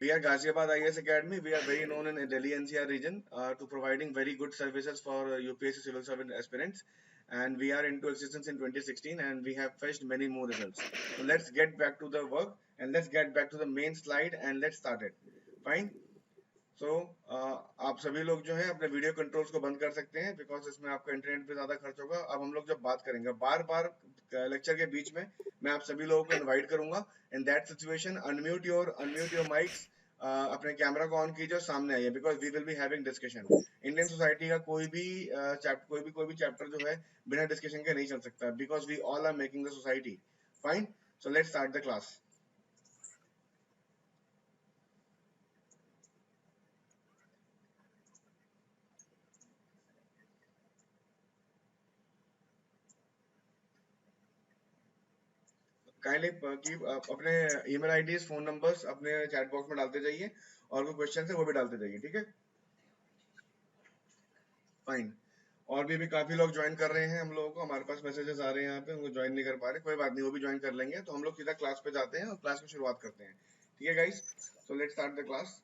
We are Ghaziabad IAS Academy. We are very known in Delhi NCR region to providing very good services for UPSC civil servant aspirants. And we are into existence in 2016 and we have fetched many more results. So let's get back to the work and let's get back to the main slide and let's start it. Fine. So आप सभी लोग जो है अपने video controls को बंद कर सकते हैं बिकॉज इसमें आपका इंटरनेट पे ज्यादा खर्च होगा. अब हम लोग जब बात करेंगे बार बार लेक्चर के बीच में मैं आप सभी लोगों को इनवाइट करूंगा. In that situation unmute your mics, अपने कैमरा को ऑन कीजिए और सामने आइए because we will be having discussion. Indian society का कोई भी चैप्टर जो है बिना डिस्कशन के नहीं चल सकता because we all are making the society. Fine. So let's start the class. Kindly अपने ईमेल आईडीज फोन नंबर्स अपने चैट बॉक्स में डालते जाइए और कोई क्वेश्चन है वो भी डालते जाइए. ठीक है. फाइन. और भी काफी लोग ज्वाइन कर रहे हैं. हम लोगों को हमारे पास मैसेजेस आ रहे हैं यहाँ पे, उनको ज्वाइन नहीं कर पा रहे. कोई बात नहीं, वो भी ज्वाइन कर लेंगे. तो हम लोग सीधा क्लास पे जाते हैं और क्लास की शुरुआत करते हैं. ठीक है guys. So let's start the class.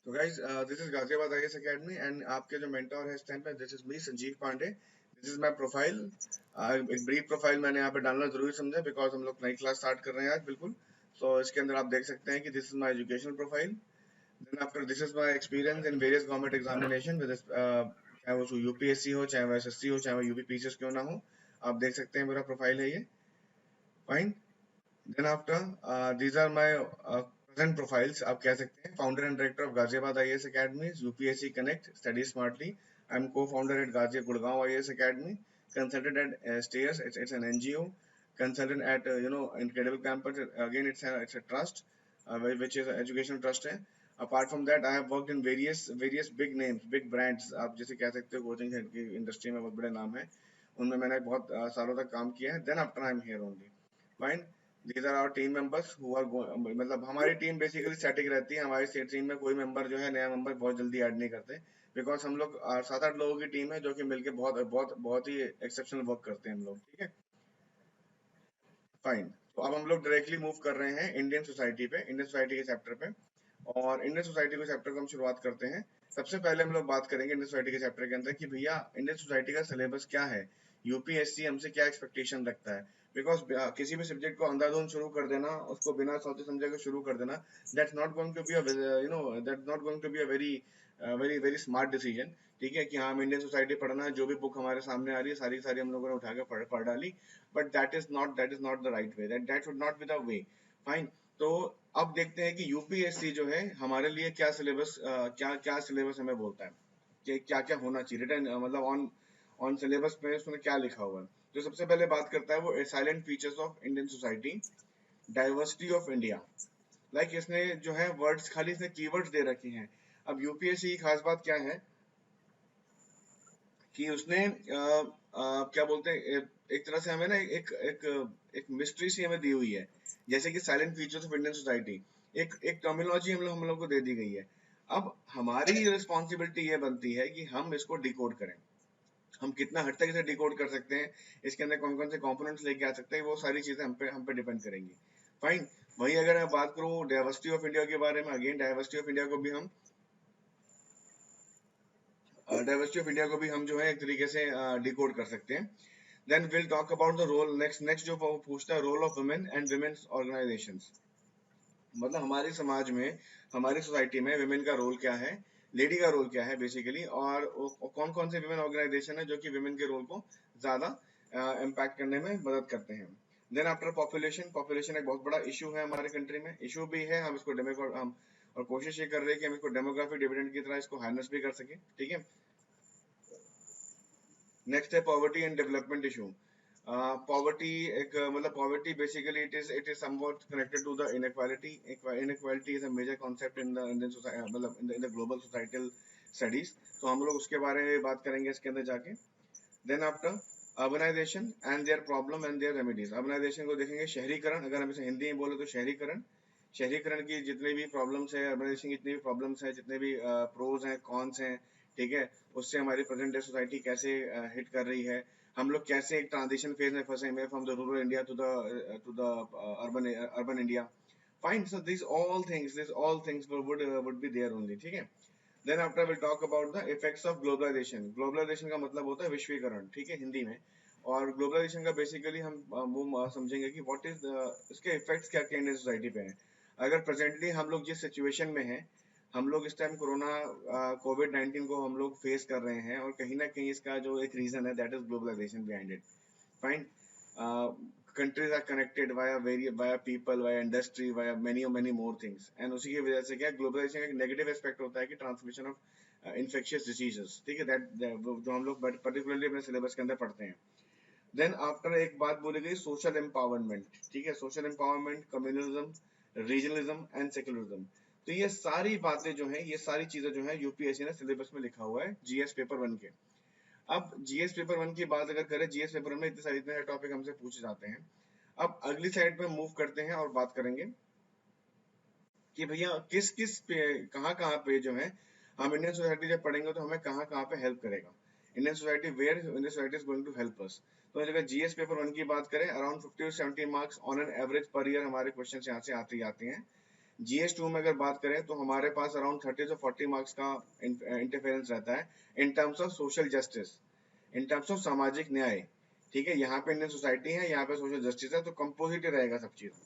तो guys this is Ghaziabad IAS academy and आपके जो मेंटर है इस टाइम पे this is me Sanjeev Pandey. This is my profile. एक ब्रीफ प्रोफाइल मैंने यहाँ पे डालना जरूरी समझा बिकॉज हम लोग नई क्लास स्टार्ट कर रहे हैं आज. बिल्कुल. सो इसके अंदर आप देख सकते हैं कि this is my educational profile. Then after this is my experience in various government examination with चाहे वो यूपीएससी हो, चाहे वो एसएससी हो, चाहे वो यूपीपीसीएस क्यों ना हो. आप देख सकते हैं मेरा प्रोफाइल है ये. Fine. Then after these are my present profiles. आप कह सकते हैं founder and director of Ghaziabad IAS Academy, UPSC Connect, Study Smartly. I'm co-founder at Gurgaon IAS Academy. Consultant at Stairs. It's an NGO. Consultant at Incredible Campus. Again, it's a trust, which is an educational trust है. Apart from that, I have worked in various big names, big brands. आप जैसे कह सकते हो coaching की industry में बहुत बड़े नाम हैं. उनमें मैंने बहुत सालों तक काम किया है. Then after I'm here only. Fine. These are our team members who are मतलब हमारी टीम बेसिकली स्टैटिक रहती है. हमारी टीम में कोई मेंबर जो है नया मेंबर बहुत जल्दी ऐड नहीं करते बिकॉज हम लोग 7-8 लोगों की टीम है जो कि मिलके बहुत बहुत बहुत ही एक्सेप्शनल वर्क करते हैं हम लोग. ठीक है. फाइन. तो अब हम लोग डायरेक्टली मूव कर रहे हैं इंडियन सोसाइटी पे, इंडियन सोसाइटी के चैप्टर पे. और इंडियन सोसाइटी के चैप्टर को हम शुरुआत करते हैं. सबसे पहले हम लोग बात करेंगे इंडियन सोसाइटी के चैप्टर के अंदर कि भैया इंडियन सोसाइटी का सिलेबस क्या है, यूपीएससी हमसे क्या एक्सपेक्टेशन रखता है. बिकॉज किसी भी सब्जेक्ट को अंधाधुंध शुरू कर देना, उसको बिना सोचे समझे के शुरू कर देना, that's not going to be that's not going to be a very very very smart decision. ठीक है कि हाँ हम इंडियन सोसाइटी पढ़ना है, जो भी बुक हमारे सामने आ रही है सारी सारी हम लोगों ने उठा के पढ़ डाली. But that is not the right way. That should not be the way. Fine. तो अब देखते हैं कि यूपीएससी जो है हमारे लिए क्या सिलेबस क्या क्या सिलेबस हमें बोलता है कि क्या क्या होना चाहिए रिटर्न, मतलब ऑन ऑन सिलेबस में उसमें क्या लिखा हुआ है. जो सबसे पहले बात करता है वो salient features of Indian society, diversity of India. Like इसने जो है वर्ड्स, खाली इसने कीवर्ड्स दे रखे हैं. अब यूपीएससी की खास बात क्या है कि उसने क्या बोलते हैं, एक तरह से हमें ना एक एक एक मिस्ट्री सी हमें दी हुई है. जैसे कि salient features of Indian society, एक टर्मिनोलॉजी हम लोग को दे दी गई है. अब हमारी रिस्पॉन्सिबिलिटी ये बनती है कि हम इसको डिकोड करें. हम कितना हद तक इसे डिकोड कर सकते हैं, इसके अंदर कौन कौन से कंपोनेंट्स लेके आ सकते हैं, वो सारी चीजें हम पे डिपेंड करेंगी. फाइन. वही अगर मैं बात करूँ डाइवर्सिटी ऑफ इंडिया के बारे में, अगेन डाइवर्सिटी ऑफ इंडिया को भी हम जो है एक तरीके से डिकोड कर सकते हैं. Then will talk about the role. Next जो पूछता है role of women and women's organisations. मतलब हमारे समाज में, हमारी सोसाइटी में विमेन का रोल क्या है, लेडी का रोल क्या है बेसिकली, और कौन कौन से विमेन ऑर्गेनाइजेशन है जो कि विमेन के रोल को ज्यादा इम्पैक्ट करने में मदद करते हैं. Then after population. पॉपुलेशन एक बहुत बड़ा इशू है हमारे कंट्री में, इशू भी है. हम इसको हम और कोशिश ये कर रहे हैं कि हम इसको डेमोग्राफिक डिविडेंड की तरह इसको हार्नेस भी कर सके. ठीक है. नेक्स्ट है poverty and development issue. Poverty एक मतलब poverty basically it is somewhat connected to the inequality. Inequality is a major concept in the Indian society, मतलब in the global societal studies. तो हम लोग उसके बारे में बात करेंगे इसके अंदर जाके. Then after urbanisation and their problem and their remedies. Urbanisation को देखेंगे शहरीकरण, अगर हम इसे हिंदी में बोले तो शहरीकरण। शहरीकरण की जितने भी प्रॉब्लम्स है, अर्बनाइजेशन की जितनी भी प्रॉब्लम्स है, जितने भी प्रोज हैं कॉन्स हैं, ठीक है, उससे हमारी प्रेजेंट डे सोसाइटी कैसे हिट कर रही है, हम लोग कैसे एक ट्रांजिशन फेज में फंसे हुए from the rural India to the urban India. Fine, so this all things would be there only, ठीक है। Then after will talk about the effects of globalisation. Globalisation का मतलब होता है विश्वीकरण, ठीक है, हिंदी में। और ग्लोबलाइजेशन का बेसिकली हम वो समझेंगे कि व्हाट इज इसके इफेक्ट्स क्या क्या इंडियन सोसाइटी पे हैं। अगर प्रेजेंटली हम लोग जिस सिचुएशन में हैं, हम लोग इस टाइम कोरोना कोविड-19 को हम लोग फेस कर रहे हैं, और कहीं ना कहीं इसका जो एक रीजन है that is globalisation behind it. Fine, countries are connected via people, via industry, via many more things, and उसी की वजह से क्या ग्लोबलाइजेशन का एक नेगेटिव एस्पेक्ट होता है कि ट्रांसमिशन ऑफ इन्फेक्शियस डिजीजेस, ठीक है, दैट जो हम लोग पर्टिकुलरली अपने सिलेबस के अंदर पढ़ते हैं। देन आफ्टर एक बात बोली गई सोशल एम्पावरमेंट, ठीक है, social empowerment, communalism, regionalism and secularism. तो ये सारी बातें जो हैं, ये सारी चीजें जो है यूपीएससी ने सिलेबस में लिखा हुआ है जीएस पेपर 1 के। अब जीएस पेपर 1 की बात अगर करें, जीएस पेपर 1 में इतने टॉपिक हमसे पूछे जाते हैं। अब अगली साइड पे मूव करते हैं और बात करेंगे कि भैया किस किस पे, कहाँ कहाँ पे जो है हम इंडियन सोसाइटी जब पढ़ेंगे तो हमें कहाँ कहाँ पे हेल्प करेगा Indian society, where Indian society is going to help us. तो अगर जीएस पेपर 1 की बात करें, around 50 to 70 marks on an average per year हमारे क्वेश्चन यहाँ से आते ही आते हैं। जीएस 2 में अगर बात करें तो हमारे पास अराउंड 30 to 40 मार्क्स का इंटरफेरेंस रहता है in terms of social justice, in terms of सामाजिक न्याय, ठीक है। यहाँ पे इंडियन सोसाइटी है, यहाँ पे सोशल जस्टिस है, तो कंपोजिट रहेगा सब चीज।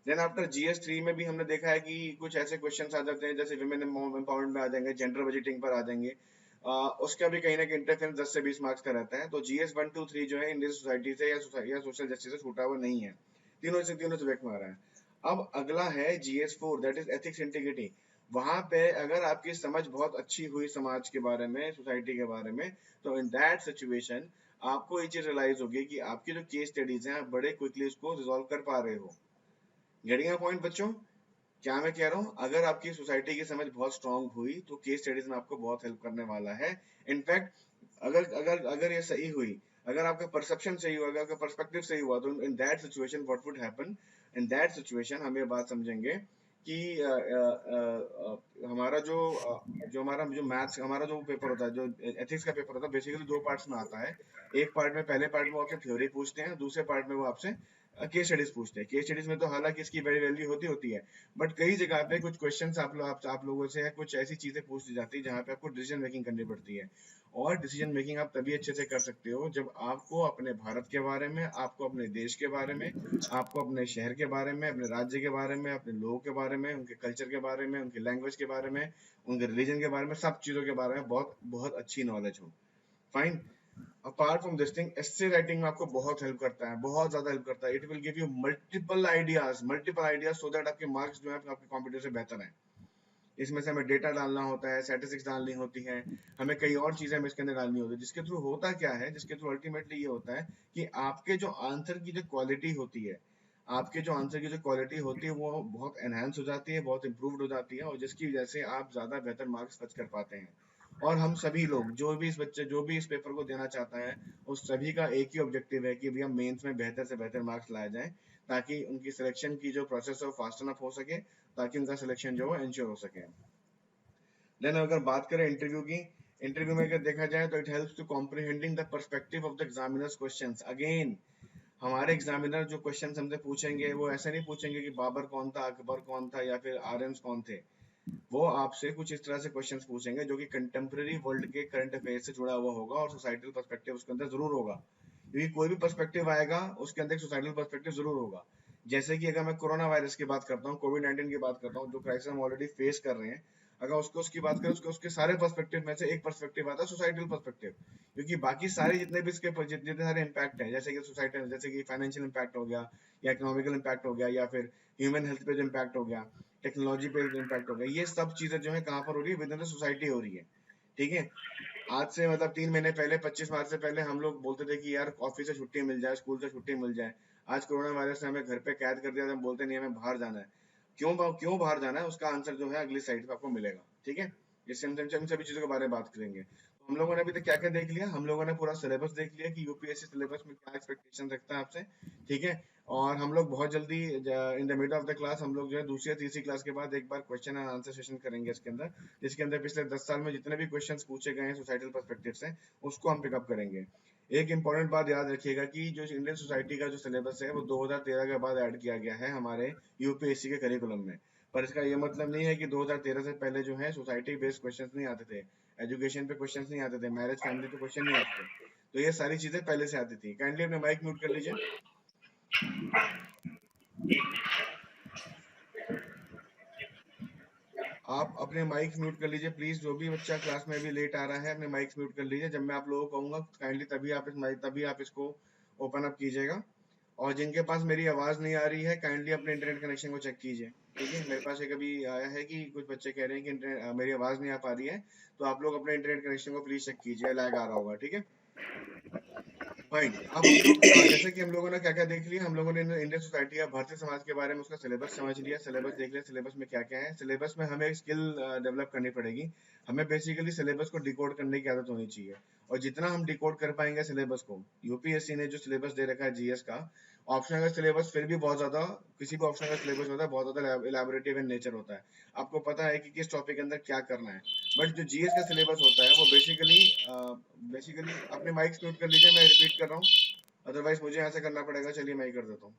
देन आफ्टर जीएस 3 में भी हमने देखा है कि कुछ ऐसे क्वेश्चन आ जाते हैं जैसे विमेन एम्पावरमेंट में आ जाएंगे, जेंडर बजटिंग पर आ जाएंगे, उसका भी कहीं ना कहीं इंटरफेरेंस 10 से 20 मार्क्स का रहता है। तो जीएस 1 2 3 जो है इंडियन सोसाइटी से या सोशल जस्टिस से छूटा हुआ नहीं है, तीनों सब्जेक्ट में आ रहा है। अब अगला है GS 4, that is ethics integrity. वहां पे अगर आपकी समझ बहुत अच्छी हुई समाज के बारे में, सोसाइटी के बारे में, तो इन दैट सिचुएशन आपको ये चीज रियलाइज होगी कि आपकी जो केस स्टडीज हैं आप बड़े क्विकली उसको रिजॉल्व कर पा रहे हो। गेटिंग अ पॉइंट बच्चों? क्या मैं कह रहा हूँ, अगर आपकी सोसाइटी की समझ बहुत स्ट्रांग हुई तो केस स्टडीज में आपको बहुत हेल्प करने वाला है। इनफैक्ट अगर अगर अगर ये सही हुई, अगर आपका परसेप्शन सही हुआ, अगर आपका पर्सपेक्टिव सही हुआ, तो इन that situation what would happen, in that situation हम ये बात समझेंगे कि हमारा जो हमारा जो मैथ्स हमारा जो पेपर होता है, जो एथिक्स का पेपर होता है, बेसिकली दो पार्ट्स में आता है। एक पार्ट में, पहले पार्ट में वो आपसे थ्योरी पूछते हैं, दूसरे पार्ट में वो आपसे केस स्टडीज पूछते हैं। केस स्टडीज में तो हालांकि इसकी बड़ी वैल्यू होती है, बट कई जगह पे कुछ क्वेश्चंस आप लोगों से कुछ ऐसी चीजें पूछ दी जाती है जहाँ पे आपको डिसीजन मेकिंग करनी पड़ती है। और डिसीजन मेकिंग आप तभी अच्छे से कर सकते हो जब आपको अपने भारत के बारे में, आपको अपने देश के बारे में, आपको अपने शहर के बारे में, अपने राज्य के बारे में, अपने लोगों के बारे में, उनके कल्चर के बारे में, उनके लैंग्वेज के बारे में, उनके रिलीजन के बारे में, सब चीजों के बारे में बहुत बहुत अच्छी नॉलेज हो। Fine, apart from this thing, essay writing में आपको बहुत हेल्प करता है, बहुत ज्यादा हेल्प करता है। It will give you multiple ideas so that आपके मार्क्स जो है आपके कॉम्पिटिटर से बेहतर है। इसमें से हमें डेटा डालना होता है, स्टैटिस्टिक्स डालनी होती है, हमें कई और चीजें हमें इसके अंदर डालनी होती है, जिसके थ्रू होता क्या है, जिसके थ्रू अल्टीमेटली ये होता है कि आपके जो आंसर की जो क्वालिटी होती है, आपके जो आंसर की जो क्वालिटी होती है वो बहुत एनहांस हो जाती है, बहुत इंप्रूव्ड हो जाती है, और जिसकी वजह से आप ज्यादा बेहतर मार्क्स फर्स्ट कर पाते हैं। और हम सभी लोग, जो भी इस पेपर को देना चाहता है, उस सभी का एक ही ऑब्जेक्टिव है कि भैया मेंस में बेहतर से बेहतर मार्क्स लाए जाएं, ताकि उनकी सिलेक्शन की जो प्रोसेस है वो फास्ट इनफ हो सके, ताकि उनका सिलेक्शन जो है इंश्योर हो सके। देन अगर बात करें इंटरव्यू की, इंटरव्यू में अगर देखा जाए तो it helps to comprehending the perspective of the examiners questions. Again, हमारे एग्जामिनर जो क्वेश्चंस हमसे पूछेंगे वो ऐसे नहीं पूछेंगे कि बाबर कौन था, अकबर कौन था, या फिर आर्यन्स कौन थे। वो आपसे कुछ इस तरह से क्वेश्चंस पूछेंगे जो कि कंटेम्प्रेरी वर्ल्ड के करंट अफेयर से जुड़ा हुआ होगा, और सोसाइटल पर्सपेक्टिव उसके अंदर जरूर होगा, क्योंकि कोई भी पर्सपेक्टिव आएगा उसके अंदर सोसाइटल पर्सपेक्टिव जरूर होगा। जैसे कि अगर मैं कोरोना वायरस की बात करता हूँ, कोविड-19 की बात करता हूँ, जो क्राइसिस हम ऑलरेडी फेस कर रहे हैं, अगर उसको उसकी बात करें, उसके सारे पर्सपेक्टिव में से एक पर्सपेक्टिव आता है सोसाइटल पर्सपेक्टिव, क्योंकि बाकी सारे जितने भी इसके जितने सारे इम्पैक्ट हैं, जैसे कि सोसाइटी, जैसे कि फाइनेंशियल इम्पैक्ट हो गया, या इकोनॉमिकल इम्पैक्ट हो गया, या फिर ह्यूमन हेल्थ पे जो इम्पैक्ट हो गया, टेक्नोलॉजी पे इम्पैक्ट हो गया, ये सब चीजें जो है कहाँ पर हो रही है, विद इन द सोसाइटी हो रही है, ठीक है। आज से मतलब 3 महीने पहले, 25 मार्च से पहले हम लोग बोलते थे कि यार ऑफिस से छुट्टी मिल जाए, स्कूल से छुट्टी मिल जाए। आज कोरोना वायरस ने हमें घर पे कैद कर दिया, तो हम बोलते नहीं हमें बाहर जाना है। क्यों बाहर जाना है, उसका आंसर जो है अगली साइड पे आपको मिलेगा, ठीक है। इससे हम सभी चीजों के बारे में बात करेंगे। हम लोगों ने अभी तक क्या क्या देख लिया, हम लोगों ने पूरा सिलेबस देख लिया कि यूपीएससी सिलेबस में क्या एक्सपेक्टेशन रखता है आपसे, ठीक है। और हम लोग बहुत जल्दी in the mid of the class हम लोग जो है दूसरी या तीसरी क्लास के बाद एक बार क्वेश्चन एंड आंसर सेशन करेंगे इसके अंदर, जिसके अंदर पिछले 10 साल में जितने भी क्वेश्चंस पूछे गए हैं सोसाइटल पर्सपेक्टिव से, उसको हम पिकअप करेंगे। एक इंपॉर्टेंट बात याद रखिएगा कि जो इंडियन सोसाइटी का जो सिलेबस है वो 2013 के बाद ऐड किया गया है हमारे यूपीएससी के करिकुलम में। पर इसका ये मतलब नहीं है कि 2013 से पहले जो है सोसाइटी बेस्ड क्वेश्चंस नहीं आते थे, एजुकेशन पे क्वेश्चंस नहीं आते थे, मैरिज फैमिली पे क्वेश्चन नहीं आते थे। तो ये सारी चीजें पहले से आती थी। काइंडली अपने माइक म्यूट कर लीजिए। आप अपने माइक म्यूट कर लीजिए प्लीज। जो भी बच्चा क्लास में भी लेट आ रहा है अपने माइक म्यूट कर लीजिए। जब मैं आप लोगों को कहूंगा काइंडली तभी आप इसको ओपन अप कीजिएगा। और जिनके पास मेरी आवाज नहीं आ रही है काइंडली अपने इंटरनेट कनेक्शन को चेक कीजिए, ठीक है। मेरे पास एक अभी आया है कि कुछ बच्चे कह रहे हैं कि मेरी आवाज नहीं आ पा रही है, तो आप लोग अपने इंटरनेट कनेक्शन को प्लीज चेक कीजिए, लैग आ रहा होगा, ठीक है। फाइन। अब हम लोग जैसे कि हम लोगों ने क्या क्या देख लिया, हम लोगों ने इंडियन सोसाइटी या भारतीय समाज के बारे में उसका सिलेबस समझ लिया, सिलेबस देख लिया, सिलेबस में क्या क्या है। सिलेबस में हमें एक स्किल डेवलप करनी पड़ेगी। हमें बेसिकली सिलेबस को डिकोड करने की आदत होनी चाहिए, और जितना हम डिकोड कर पाएंगे सिलेबस को, यूपीएससी ने जो सिलेबस दे रखा है जीएस का, ऑप्शन का सिलेबस फिर भी बहुत ज्यादा, किसी भी ऑप्शन का सिलेबस होता है बहुत ज्यादा इलेबोरेटिव इन नेचर होता है। आपको पता है कि किस टॉपिक के अंदर क्या करना है। बट जो जीएस का सिलेबस होता है वो बेसिकली अपने माइक्स म्यूट कर लीजिए, मैं रिपीट कर रहा हूँ, अदरवाइज मुझे ऐसे करना पड़ेगा। चलिए मैं ही कर देता हूँ।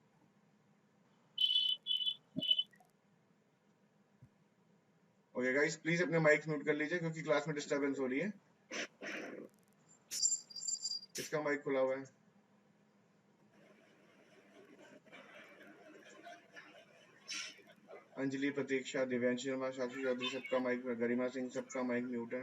ओके गाइस, प्लीज अपने माइक म्यूट कर लीजिए क्योंकि क्लास में डिस्टरबेंस हो रही है। किसका माइक खुला हुआ है? अंजलि, प्रतीक्षा, दिव्यांशी शर्मा, साक्षी चौधरी, सबका माइक, गरिमा सिंह, सबका माइक म्यूट है।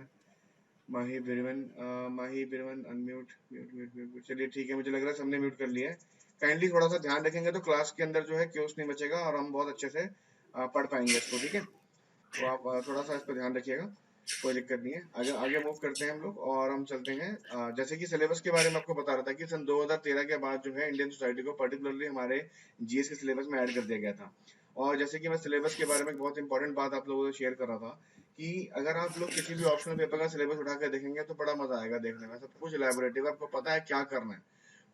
माही बिरवन अनम्यूट, म्यूट म्यूट म्यूट। चलिए ठीक है, मुझे लग रहा है सबने म्यूट कर लिया है। काइंडली थोड़ा सा ध्यान रखेंगे तो क्लास के अंदर जो है क्योस नहीं बचेगा और हम बहुत अच्छे से पढ़ पाएंगे इसको, ठीक है। तो आप थोड़ा सा इस पर ध्यान रखिएगा, कोई दिक्कत नहीं है। आगे आगे मूव करते हैं हम लोग और हम चलते हैं। जैसे कि सिलेबस के बारे में आपको बता रहा था कि सन 2013 के बाद जो है इंडियन सोसाइटी को पर्टिकुलरली हमारे जीएस के सिलेबस में ऐड कर दिया गया था। और जैसे कि मैं सिलेबस के बारे में एक बहुत इंपॉर्टेंट बात आप लोगों से शेयर कर रहा था कि अगर आप लोग किसी भी ऑप्शनल पेपर का सिलेबस उठा कर देखेंगे तो बड़ा मजा आएगा देखने में, सब कुछ इलेबोरेटिव, आपको पता है क्या करना है।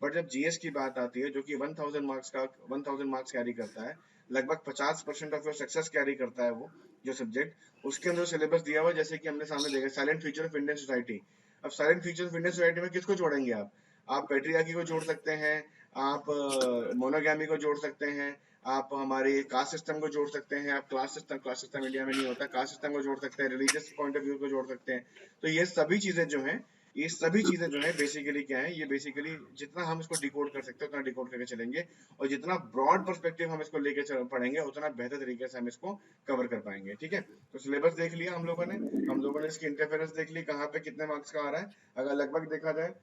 बट जब जीएस की बात आती है जो कि 1000 मार्क्स कैरी करता है, लगभग 50% ऑफ योर सक्सेस कैरी करता है वो जो सब्जेक्ट, उसके अंदर सिलेबस दिया हुआ जैसे कि हमने सामने देखा silent feature of Indian society. अब silent feature of Indian society में किसको जोड़ेंगे आप पेट्रियार्की को जोड़ सकते हैं, आप मोनोगैमी को जोड़ सकते हैं, आप हमारे कास्ट सिस्टम को जोड़ सकते हैं, आप क्लास सिस्टम इंडिया में नहीं होता, कास्ट सिस्टम को जोड़ सकते हैं, रिलीजियस पॉइंट ऑफ व्यू को जोड़ सकते हैं। तो ये सभी चीजें जो हैं, ये सभी चीजें जो है बेसिकली क्या है, ये बेसिकली जितना हम इसको डिकोड कर सकते हैं उतना डिकोड करके चलेंगे, और जितना ब्रॉड पर्सपेक्टिव हम इसको लेके पढ़ेंगे उतना बेहतर तरीके से हम इसको कवर कर पाएंगे, ठीक है। तो सिलेबस देख लिया हम लोगों ने इसकी इंटरफेरेंस देख ली, कहाँ पे कितने मार्क्स का आ रहा है। अगर लगभग देखा जाए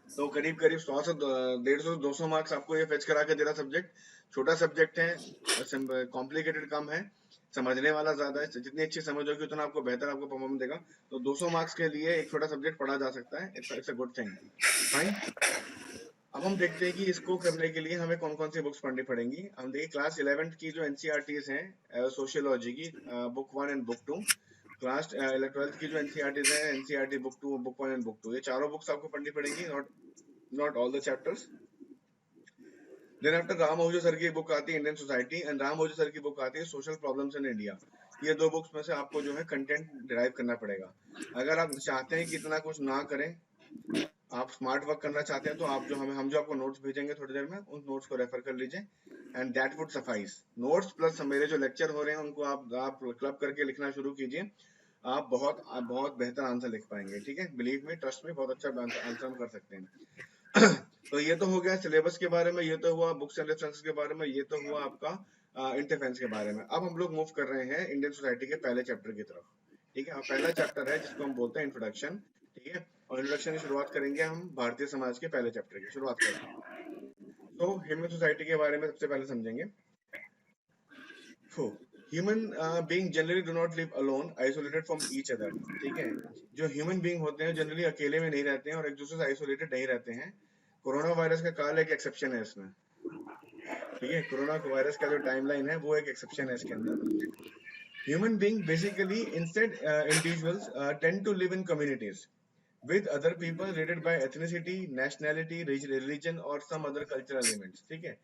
तो करीब करीब 100 से 150 से 200 मार्क्स आपको ये फेच करा के दे रहा सब्जेक्ट। छोटा सब्जेक्ट है, कॉम्प्लिकेटेड कम है, समझने वाला ज्यादा है। जितनी अच्छी समझ होगी उतना आपको बेहतर आपको परफॉर्मेंस देगा। तो 200 मार्क्स के लिए एक छोटा सब्जेक्ट पढ़ा जा सकता है, it's a good thing, fine. अब हम देखते हैं कि इसको करने के लिए हमें कौन कौन सी बुक्स पढ़नी पड़ेंगी। हम देखिए क्लास 11th की जो एनसीईआरटीज हैं सोशियोलॉजी की, book 1 and book 2, class 12th की जो एनसीईआरटीज हैं, NCERT book 2, book 1 and book 2, ये चारों बुक्स आपको पढ़नी पड़ेंगी, not all the chapters. Then after Ram Ahuja sir की बुक आती है Indian society, and Ram Ahuja sir की बुक आती है सोशल प्रॉब्लम्स इन इंडिया। ये दो बुक्स में से आपको जो है कंटेंट डिराइव करना पड़ेगा। अगर आप चाहते हैं कि इतना कुछ ना करें, आप स्मार्ट वर्क करना चाहते हैं, तो आप हम जो आपको नोट्स भेजेंगे थोड़ी देर में, उन नोट्स को रेफर कर लीजिए, and that would suffice. Notes plus मेरे जो लेक्चर हो रहे हैं उनको आप क्लब करके लिखना शुरू कीजिए, आप बहुत बेहतर आंसर लिख पाएंगे, ठीक है। बिलीव मी, ट्रस्ट में, बहुत अच्छा आंसर हम कर सकते हैं। तो ये तो हो गया सिलेबस के बारे में, ये तो हुआ बुक्स एंड रेफरेंसेस के बारे में, ये तो हुआ आपका इंटरफेरेंस के बारे में। अब हम लोग मूव कर रहे हैं इंडियन सोसाइटी के पहले चैप्टर की तरफ, ठीक है। अब पहला चैप्टर है जिसको हम बोलते हैं इंट्रोडक्शन, ठीक है। और इंट्रोडक्शन की शुरुआत करेंगे हम भारतीय समाज के पहले चैप्टर की शुरुआत करेंगे। तो ह्यूमन सोसाइटी के बारे में सबसे पहले समझेंगे। Human being generally do not live alone, isolated from each other, ठीक है। जो ह्यूमन बीइंग होते हैं जनरली अकेले में नहीं रहते हैं और एक दूसरे से आइसोलेटेड नहीं रहते हैं। कोरोना वायरस का काल एक एक्सेप्शन है इसमें, ठीक है। कोरोना वायरस का जो टाइमलाइन है वो एक एक्सेप्शन है इसके अंदर। Human being basically instead individuals tend to live in communities with other people related by ethnicity, nationality, religion और some other cultural elements. ठीक है.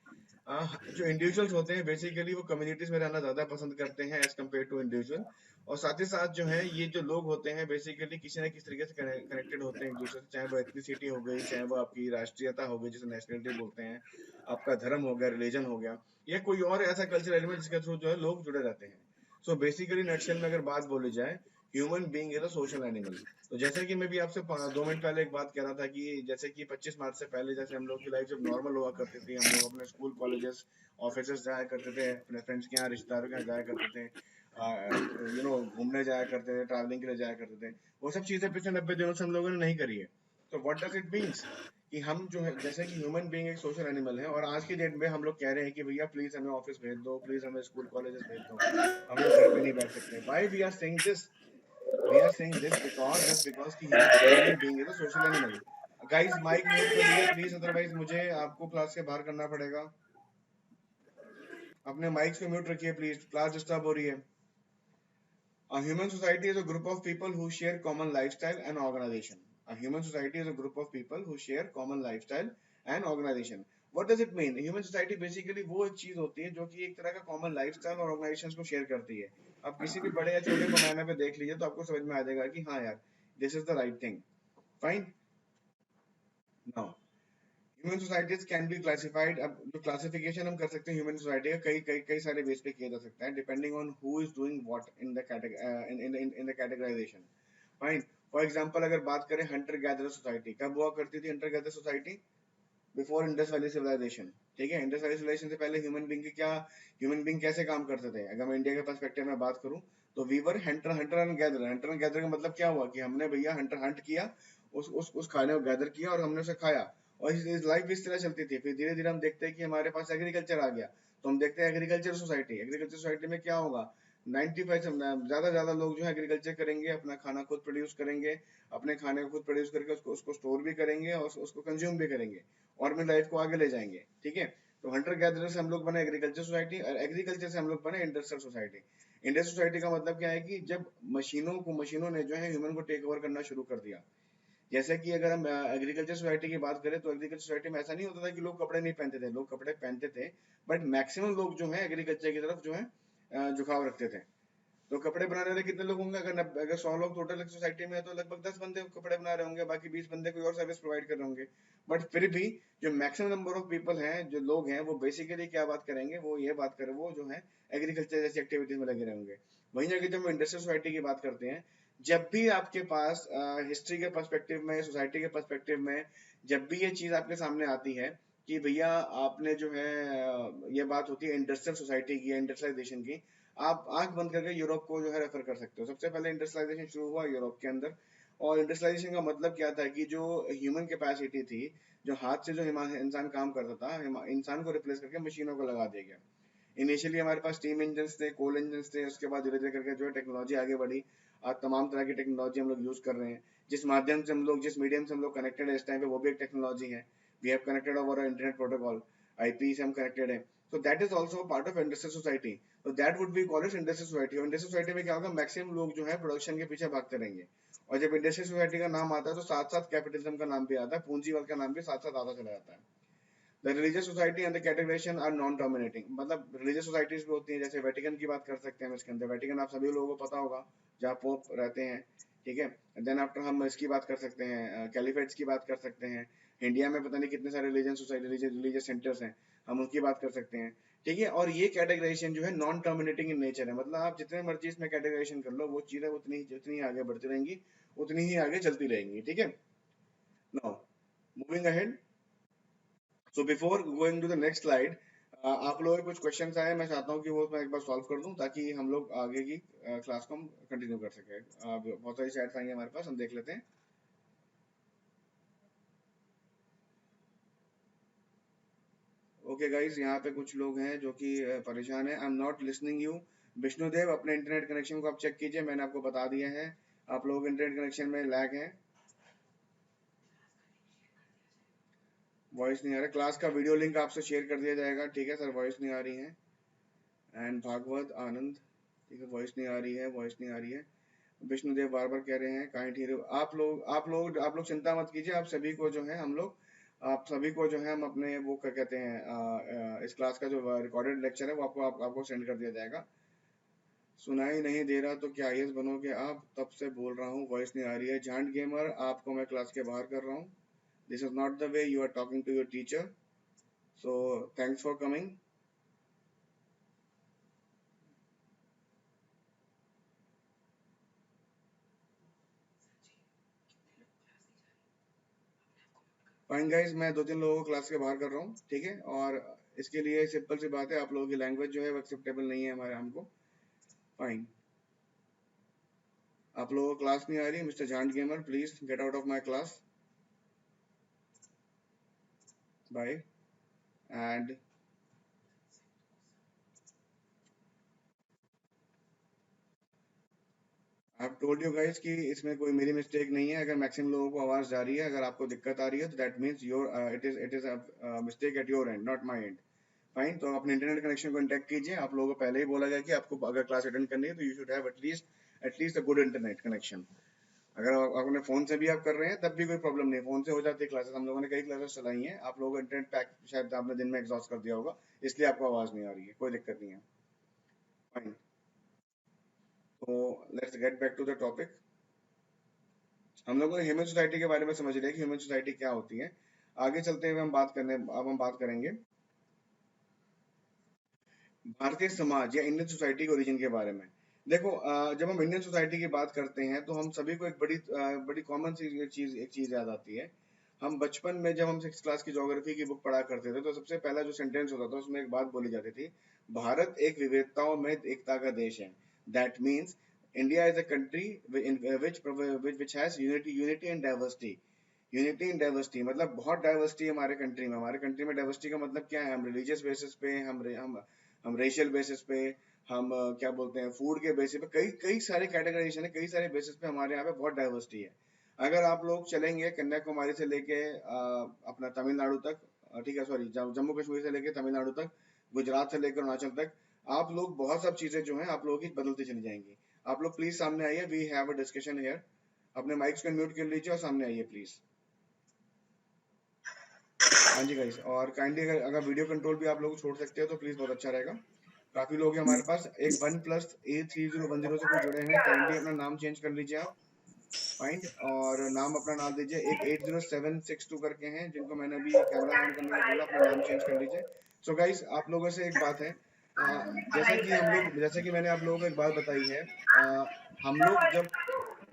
जो इंडिविजुअल्स होते हैं बेसिकली वो कम्युनिटीज में रहना ज्यादा पसंद करते हैं एज कम्पेयर टू इंडिविजुअल. और साथ ही साथ जो है ये जो लोग होते हैं बेसिकली किसी ना किसी तरीके से कनेक्टेड होते हैं एक दूसरे से, चाहे वो एथनिसिटी हो गई, चाहे वो आपकी राष्ट्रीयता हो गई जिसे नेशनलिटी बोलते हैं, आपका धर्म हो गया, रिलीजन हो गया, या कोई और ऐसा कल्चरल एलिमेंट जिसके थ्रू जो है लोग जुड़े रहते हैं. सो बेसिकली नटशेल में अगर बात बोली जाए, human being is a social animal. तो जैसे कि मैं भी आपसे 2 मिनट पहले एक बात कह रहा था कि जैसे कि 25 मार्च से पहले जैसे हम लोग की लाइफ जब नॉर्मल हुआ करती थी, हम लोग अपने स्कूल कॉलेजेस ऑफिस जाया करते थे, अपने फ्रेंड्स के यहाँ रिश्तेदारों के यहाँ जाया करते थे, घूमने जाया करते थे, ट्रैवलिंग के लिए जाया करते थे. वो सब चीजें पिछले 90 दिनों से हम लोगों ने नहीं करी है. तो व्हाट डज इट मीन्स कि हम जो है जैसे कि ह्यूमन बीइंग एक सोशल एनिमल है, और आज की डेट में हम लोग कह रहे हैं कि भैया प्लीज हमें ऑफिस भेज दो, प्लीज हमें स्कूल कॉलेजेस भेज दो, हम लोग घर पे नहीं बैठ सकते. Why we are saying this? We are saying this because just because कि human being is a social animal. Guys, mic mute कर लीजिए प्लीज, अदरवाइज मुझे आपको क्लास से बाहर करना पड़ेगा. अपने माइक्स पे म्यूट रखिए प्लीज, क्लास डिस्टर्ब हो रही है. A human society is a group of people who share common lifestyle and organization. A human society is a group of people who share common lifestyle and organization. What does it mean? Human society basically वो एक चीज होती है जो कि एक तरह का common lifestyle और organizations को share करती है. आप किसी भी बड़े या छोटे पैमाने पे देख लीजिए तो आपको समझ में आ जाएगा कि हाँ यार, this is the right thing. Fine. Now, human societies can be classified. अब जो क्लासिफिकेशन हम कर सकते हैं ह्यूमन सोसाइटी का कई कई कई सारे बेस पे किया जा सकता है, depending on who is doing what in the in the categorisation. Fine. For example अगर बात करें हंटर गैदरर सोसाइटी, कब हुआ करती थी hunter gatherer society? Before Indus Valley civilisation. ठीक है, इंडस वैली सिविलाइजेशन से पहले ह्यूमन बींग कैसे काम करते थे? अगर मैं इंडिया के पर्सपेक्टिव में बात करूं तो weaver hunter and gather. Hunter and gather का मतलब क्या हुआ कि हमने भैया हंट किया, उस खाने को गैदर किया और हमने उसे खाया, और इस लाइफ इस तरह चलती थी. फिर धीरे धीरे हम देखते हैं कि हमारे पास एग्रीकल्चर आ गया, तो हम देखते हैं एग्रीकल्चर सोसाइटी में क्या होगा, 95 ज्यादा ज्यादा लोग जो है एग्रीकल्चर करेंगे, अपना खाना खुद प्रोड्यूस करेंगे, अपने खाने को खुद प्रोड्यूस करके उसको स्टोर भी करेंगे और उसको कंज्यूम भी करेंगे और अपनी लाइफ को आगे ले जाएंगे. ठीक है, तो हंटर गैदरर से हम लोग बने एग्रीकल्चर सोसाइटी, और एग्रीकल्चर से हम लोग बने इंडस्ट्रियल सोसाइटी. इंडस्ट्रियल सोसाइटी का मतलब क्या है कि जब मशीनों ने जो है ह्यूमन को टेक ओवर करना शुरू कर दिया. जैसे कि अगर हम एग्रीकल्चर सोसाइटी की बात करें तो एग्रीकल्चर सोसाइटी में ऐसा नहीं होता था कि लोग कपड़े नहीं पहनते थे, लोग कपड़े पहनते थे, बट मैक्सिमम लोग जो है एग्रीकल्चर की तरफ जो है झुकाव रखते थे. तो कपड़े बनाने वाले कितने लोग होंगे? अगर 100 लोग टोटल सोसाइटी में है तो लगभग 10 बंदे कपड़े बना रहे होंगे, बाकी 20 बंदे कोई और सर्विस प्रोवाइड कर रहे होंगे. बट फिर भी जो मैक्सिमम नंबर ऑफ पीपल हैं, जो लोग हैं, वो बेसिकली क्या बात करेंगे, वो ये बात करें, वो जो है एग्रीकल्चर जैसी एक्टिविटीज में लगे रहेंगे. वहीं जाके जब हम इंडस्ट्रियल सोसाइटी की बात करते हैं, जब भी आपके पास हिस्ट्री के पर्सपेक्टिव में, सोसाइटी के पर्सपेक्टिव में जब भी ये चीज आपके सामने आती है कि भैया आपने जो है ये बात होती है इंडस्ट्रियल सोसाइटी की, इंडस्ट्रियलाइजेशन की, आप आंख बंद करके यूरोप को जो है रेफर कर सकते हो. सबसे पहले इंडस्ट्रियलाइजेशन शुरू हुआ यूरोप के अंदर, और इंडस्ट्रियलाइजेशन का मतलब क्या था कि जो ह्यूमन कैपेसिटी थी, जो हाथ से जो इंसान काम करता था, इंसान को रिप्लेस करके मशीनों को लगा दिया गया. इनिशियली हमारे पास स्टीम इंजन थे, कोल इंजन थे, उसके बाद धीरे धीरे करके जो है टेक्नोलॉजी आगे बढ़ी. आज तमाम तरह की टेक्नोलॉजी हम लोग यूज कर रहे हैं. जिस मीडियम से हम लोग कनेक्टेड है इस टाइम पे, वो भी एक टेक्नोलॉजी है. We have connected over internet protocol, IP से हम कनेक्टेड है. तो that is also part of industrial society. तो that would be called industrial society. और इंडस्ट्रियल सोसाइटी में क्या होगा, मैक्सिमम लोग जो है प्रोडक्शन के पीछे भागते रहेंगे. और जब इंडस्ट्रियल सोसाइटी का नाम आता है तो साथ साथ कैपिटलिज्म का नाम भी आता है, पूंजीवाद का नाम भी साथ साथ आता चला जाता है. The religious society and the categorization are non-dominating. मतलब religious societies भी होती हैं, जैसे वेटिकन की बात कर सकते हैं. इसके अंदर वेटिकन आप सभी लोगों को पता होगा, जहाँ पोप रहते हैं. ठीक है, देन आफ्टर हम इसकी बात कर सकते हैं, कैलिफेट्स की बात कर सकते हैं. इंडिया में पता नहीं कितने सारे रिलीजियस सेंटर्स हैं, हम उनकी बात कर सकते हैं. ठीक है, और ये कैटेगराइजेशन जो है नॉन टर्मिनेटिंग इन नेचर है. मतलब आप जितने मर्जी इसमें कैटेगराइजेशन कर लो, वो चीजें उतनी जितनी आगे बढ़ती रहेंगी, उतनी ही आगे चलती रहेंगी. ठीक है, now moving ahead. So before going to the next slide, आप लोगों के कुछ क्वेश्चंस आए, मैं चाहता हूँ कि वो मैं एक बार सॉल्व कर दूं ताकि हम लोग आगे की क्लास को हम कंटिन्यू कर सके. बहुत सारी चैट्स आएंगे हमारे पास, हम देख लेते हैं. ओके गाइस, यहाँ पे कुछ लोग हैं जो कि परेशान है. I am not listening you. Vishnudev, अपने इंटरनेट कनेक्शन को आप चेक कीजिए, मैंने आपको बता दिया है आप लोगों के इंटरनेट कनेक्शन में लैग है, वॉइस नहीं आ रहा. क्लास का वीडियो लिंक आपसे शेयर कर दिया जाएगा. ठीक है सर, वॉइस नहीं आ रही है. एंड भागवत आनंद, ठीक है, वॉइस नहीं आ रही है, वॉइस नहीं आ रही है। विष्णुदेव बार बार कह रहे हैं काइंड हीरो। आप लोग चिंता मत कीजिए। आप सभी को जो है हम लोग, आप सभी को जो है हम अपने वो क्या कहते हैं इस क्लास का जो रिकॉर्डेड लेक्चर है वो आपको सेंड कर दिया जाएगा। सुनाई नहीं दे रहा तो क्या आईएएस बनोगे आप? तब से बोल रहा हूँ, वॉइस नहीं आ रही है। जांट गेमर, आपको मैं क्लास के बाहर कर रहा हूँ। This is not the way you are talking to your teacher, so thanks for coming. Fine guys, मैं 2-3 लोगों को क्लास के बाहर कर रहा हूँ, ठीक है। और इसके लिए सिंपल सी बात है, आप लोगों की लैंग्वेज जो है वो एक्सेप्टेबल नहीं है हमारे हमको। फाइन, आप लोगों को क्लास नहीं आ रही। मिस्टर जांट gamer, please get out of my class, bye. And I have told you guys कि इसमें कोई मेरी मिस्टेक नहीं है। अगर मैक्सिमम लोगों को आवाज जा रही है, अगर आपको दिक्कत आ रही है, तो that means your it is a mistake at your and, not my and. Fine, तो अपने इंटरनेट कनेक्शन को इंटैक्ट कीजिए। आप लोगों को पहले ही बोला गया कि आपको अगर क्लास अटेंड करनी है तो you should have at least a good internet connection. अगर आप अपने फोन से भी आप कर रहे हैं तब भी कोई प्रॉब्लम नहीं है, फोन से हो जाती है क्लासेस। हम लोगों ने कई क्लासेस चलाई हैं, आप लोगों का इंटरनेट पैक शायद आपने दिन में एग्जॉस्ट कर दिया होगा, इसलिए आपको आवाज नहीं आ रही है। कोई दिक्कत नहीं है। फाइन, तो let's get back to the topic. हम लोगों ने ह्यूमन सोसाइटी के बारे में समझ लिया कि ह्यूमन सोसाइटी क्या होती है। आगे चलते हुए हम बात करेंगे भारतीय समाज या इंडियन सोसाइटी के ओरिजिन के बारे में। देखो, जब हम इंडियन सोसाइटी की बात करते हैं तो हम सभी को एक बड़ी कॉमन सी एक चीज याद आती है। हम बचपन में जब हम 6 क्लास की ज्योग्राफी की बुक पढ़ा करते थे तो सबसे पहला जो सेंटेंस होता था उसमें एक बात बोली जाती थी, भारत एक विविधताओं में एकता का देश है। That means India is a country which has unity and diversity. Unity in diversity मतलब बहुत डाइवर्सिटी है हमारे कंट्री में। हमारे कंट्री में डाइवर्सिटी का मतलब क्या है? हम रिलीजियस बेसिस पे, हम रेशियल बेसिस पे, हम क्या बोलते हैं, फूड के बेसिस पे, कई कई सारे कैटेगराइजेशन है, कई सारे बेसिस पे हमारे यहाँ पे बहुत डाइवर्सिटी है। अगर आप लोग चलेंगे कन्याकुमारी से लेके अपना तमिलनाडु तक, ठीक है, सॉरी, जम्मू कश्मीर से लेके तमिलनाडु तक, गुजरात से लेकर अरुणाचल तक, आप लोग बहुत सब चीजें जो है आप लोगों की बदलती चली जाएंगी। आप लोग प्लीज सामने आइए, we have a discussion here. अपने माइक्स को म्यूट कर लीजिए और सामने आइए प्लीज। हाँ जी गाइस, और काइंडली अगर वीडियो कंट्रोल भी आप लोग छोड़ सकते हो तो प्लीज बहुत अच्छा रहेगा। काफी लोग हैं हमारे पास। एक 1+A3010 से कोई जुड़े हैं, काइंडली अपना नाम चेंज कर लीजिए आप। फाइंड, और नाम अपना डाल दीजिए। एक 80762 करके हैं जिनको मैंने अभी कैमरा ऑन करने को बोला, अपना नाम चेंज कर लीजिए। सो गाइस, आप लोगों से एक बात है, जैसे कि मैंने आप लोगों को एक बात बताई है, हम लोग जब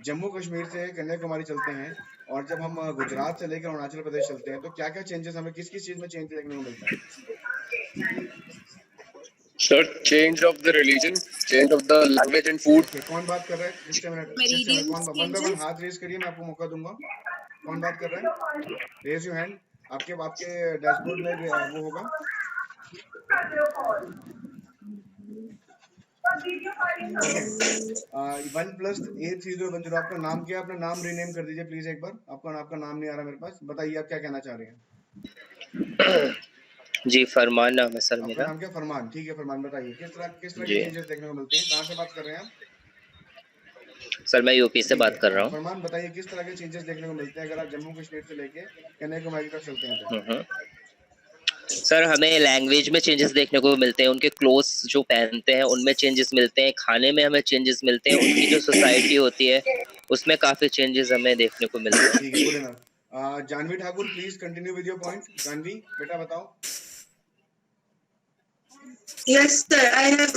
जम्मू कश्मीर से कन्याकुमारी चलते हैं और जब हम गुजरात से लेकर अरुणाचल प्रदेश चलते हैं तो क्या क्या चेंजेस हमें किस किस चीज में चेंज देखने को मिलता है? Sir, change of the religion, change of the language and food. Okay, कौन बात कर रहा है? जस्ट अ मिनट, कौन वन बाय वन हाथ रेज करिए, मैं आपको मौका दूंगा। कौन बात कर रहा है? Raise your hand. आपके आपके डैशबोर्ड में वो होगा। ठीक है, 1+A3010, आपका नाम क्या है? अपना नाम रीनेम कर दीजिए प्लीज एक बार। आपका नाम नहीं आ रहा मेरे पास, बताइए आप क्या कहना चाह रहे हैं? जी, फरमान नाम है सर आपका मेरा। नाम क्या? फरमान, ठीक है फरमान, बताइए किस तरह जी के चेंजेस देखने को मिलते हैं? कहाँ से बात कर रहे हैं आप? सर, मैं यूपी से ठीक बात कर रहा है, हूँ। फरमान बताइए किस तरह के चेंजेस देखने को मिलते हैं अगर आप जम्मू कश्मीर से लेके कन्याकुमारी तक चलते हैं तो? सर, हमें लैंग्वेज में चेंजेस देखने को मिलते हैं, उनके क्लोथ्स जो पहनते हैं उनमें चेंजेस मिलते हैं, खाने में हमें चेंजेस मिलते हैं, उनकी जो सोसाइटी होती है उसमें काफी चेंजेस हमें देखने को मिलते हैं। ठीक है, good enough. Janvi Thakur, please continue with your point. Janvi बेटा बताओ। Yes sir, I have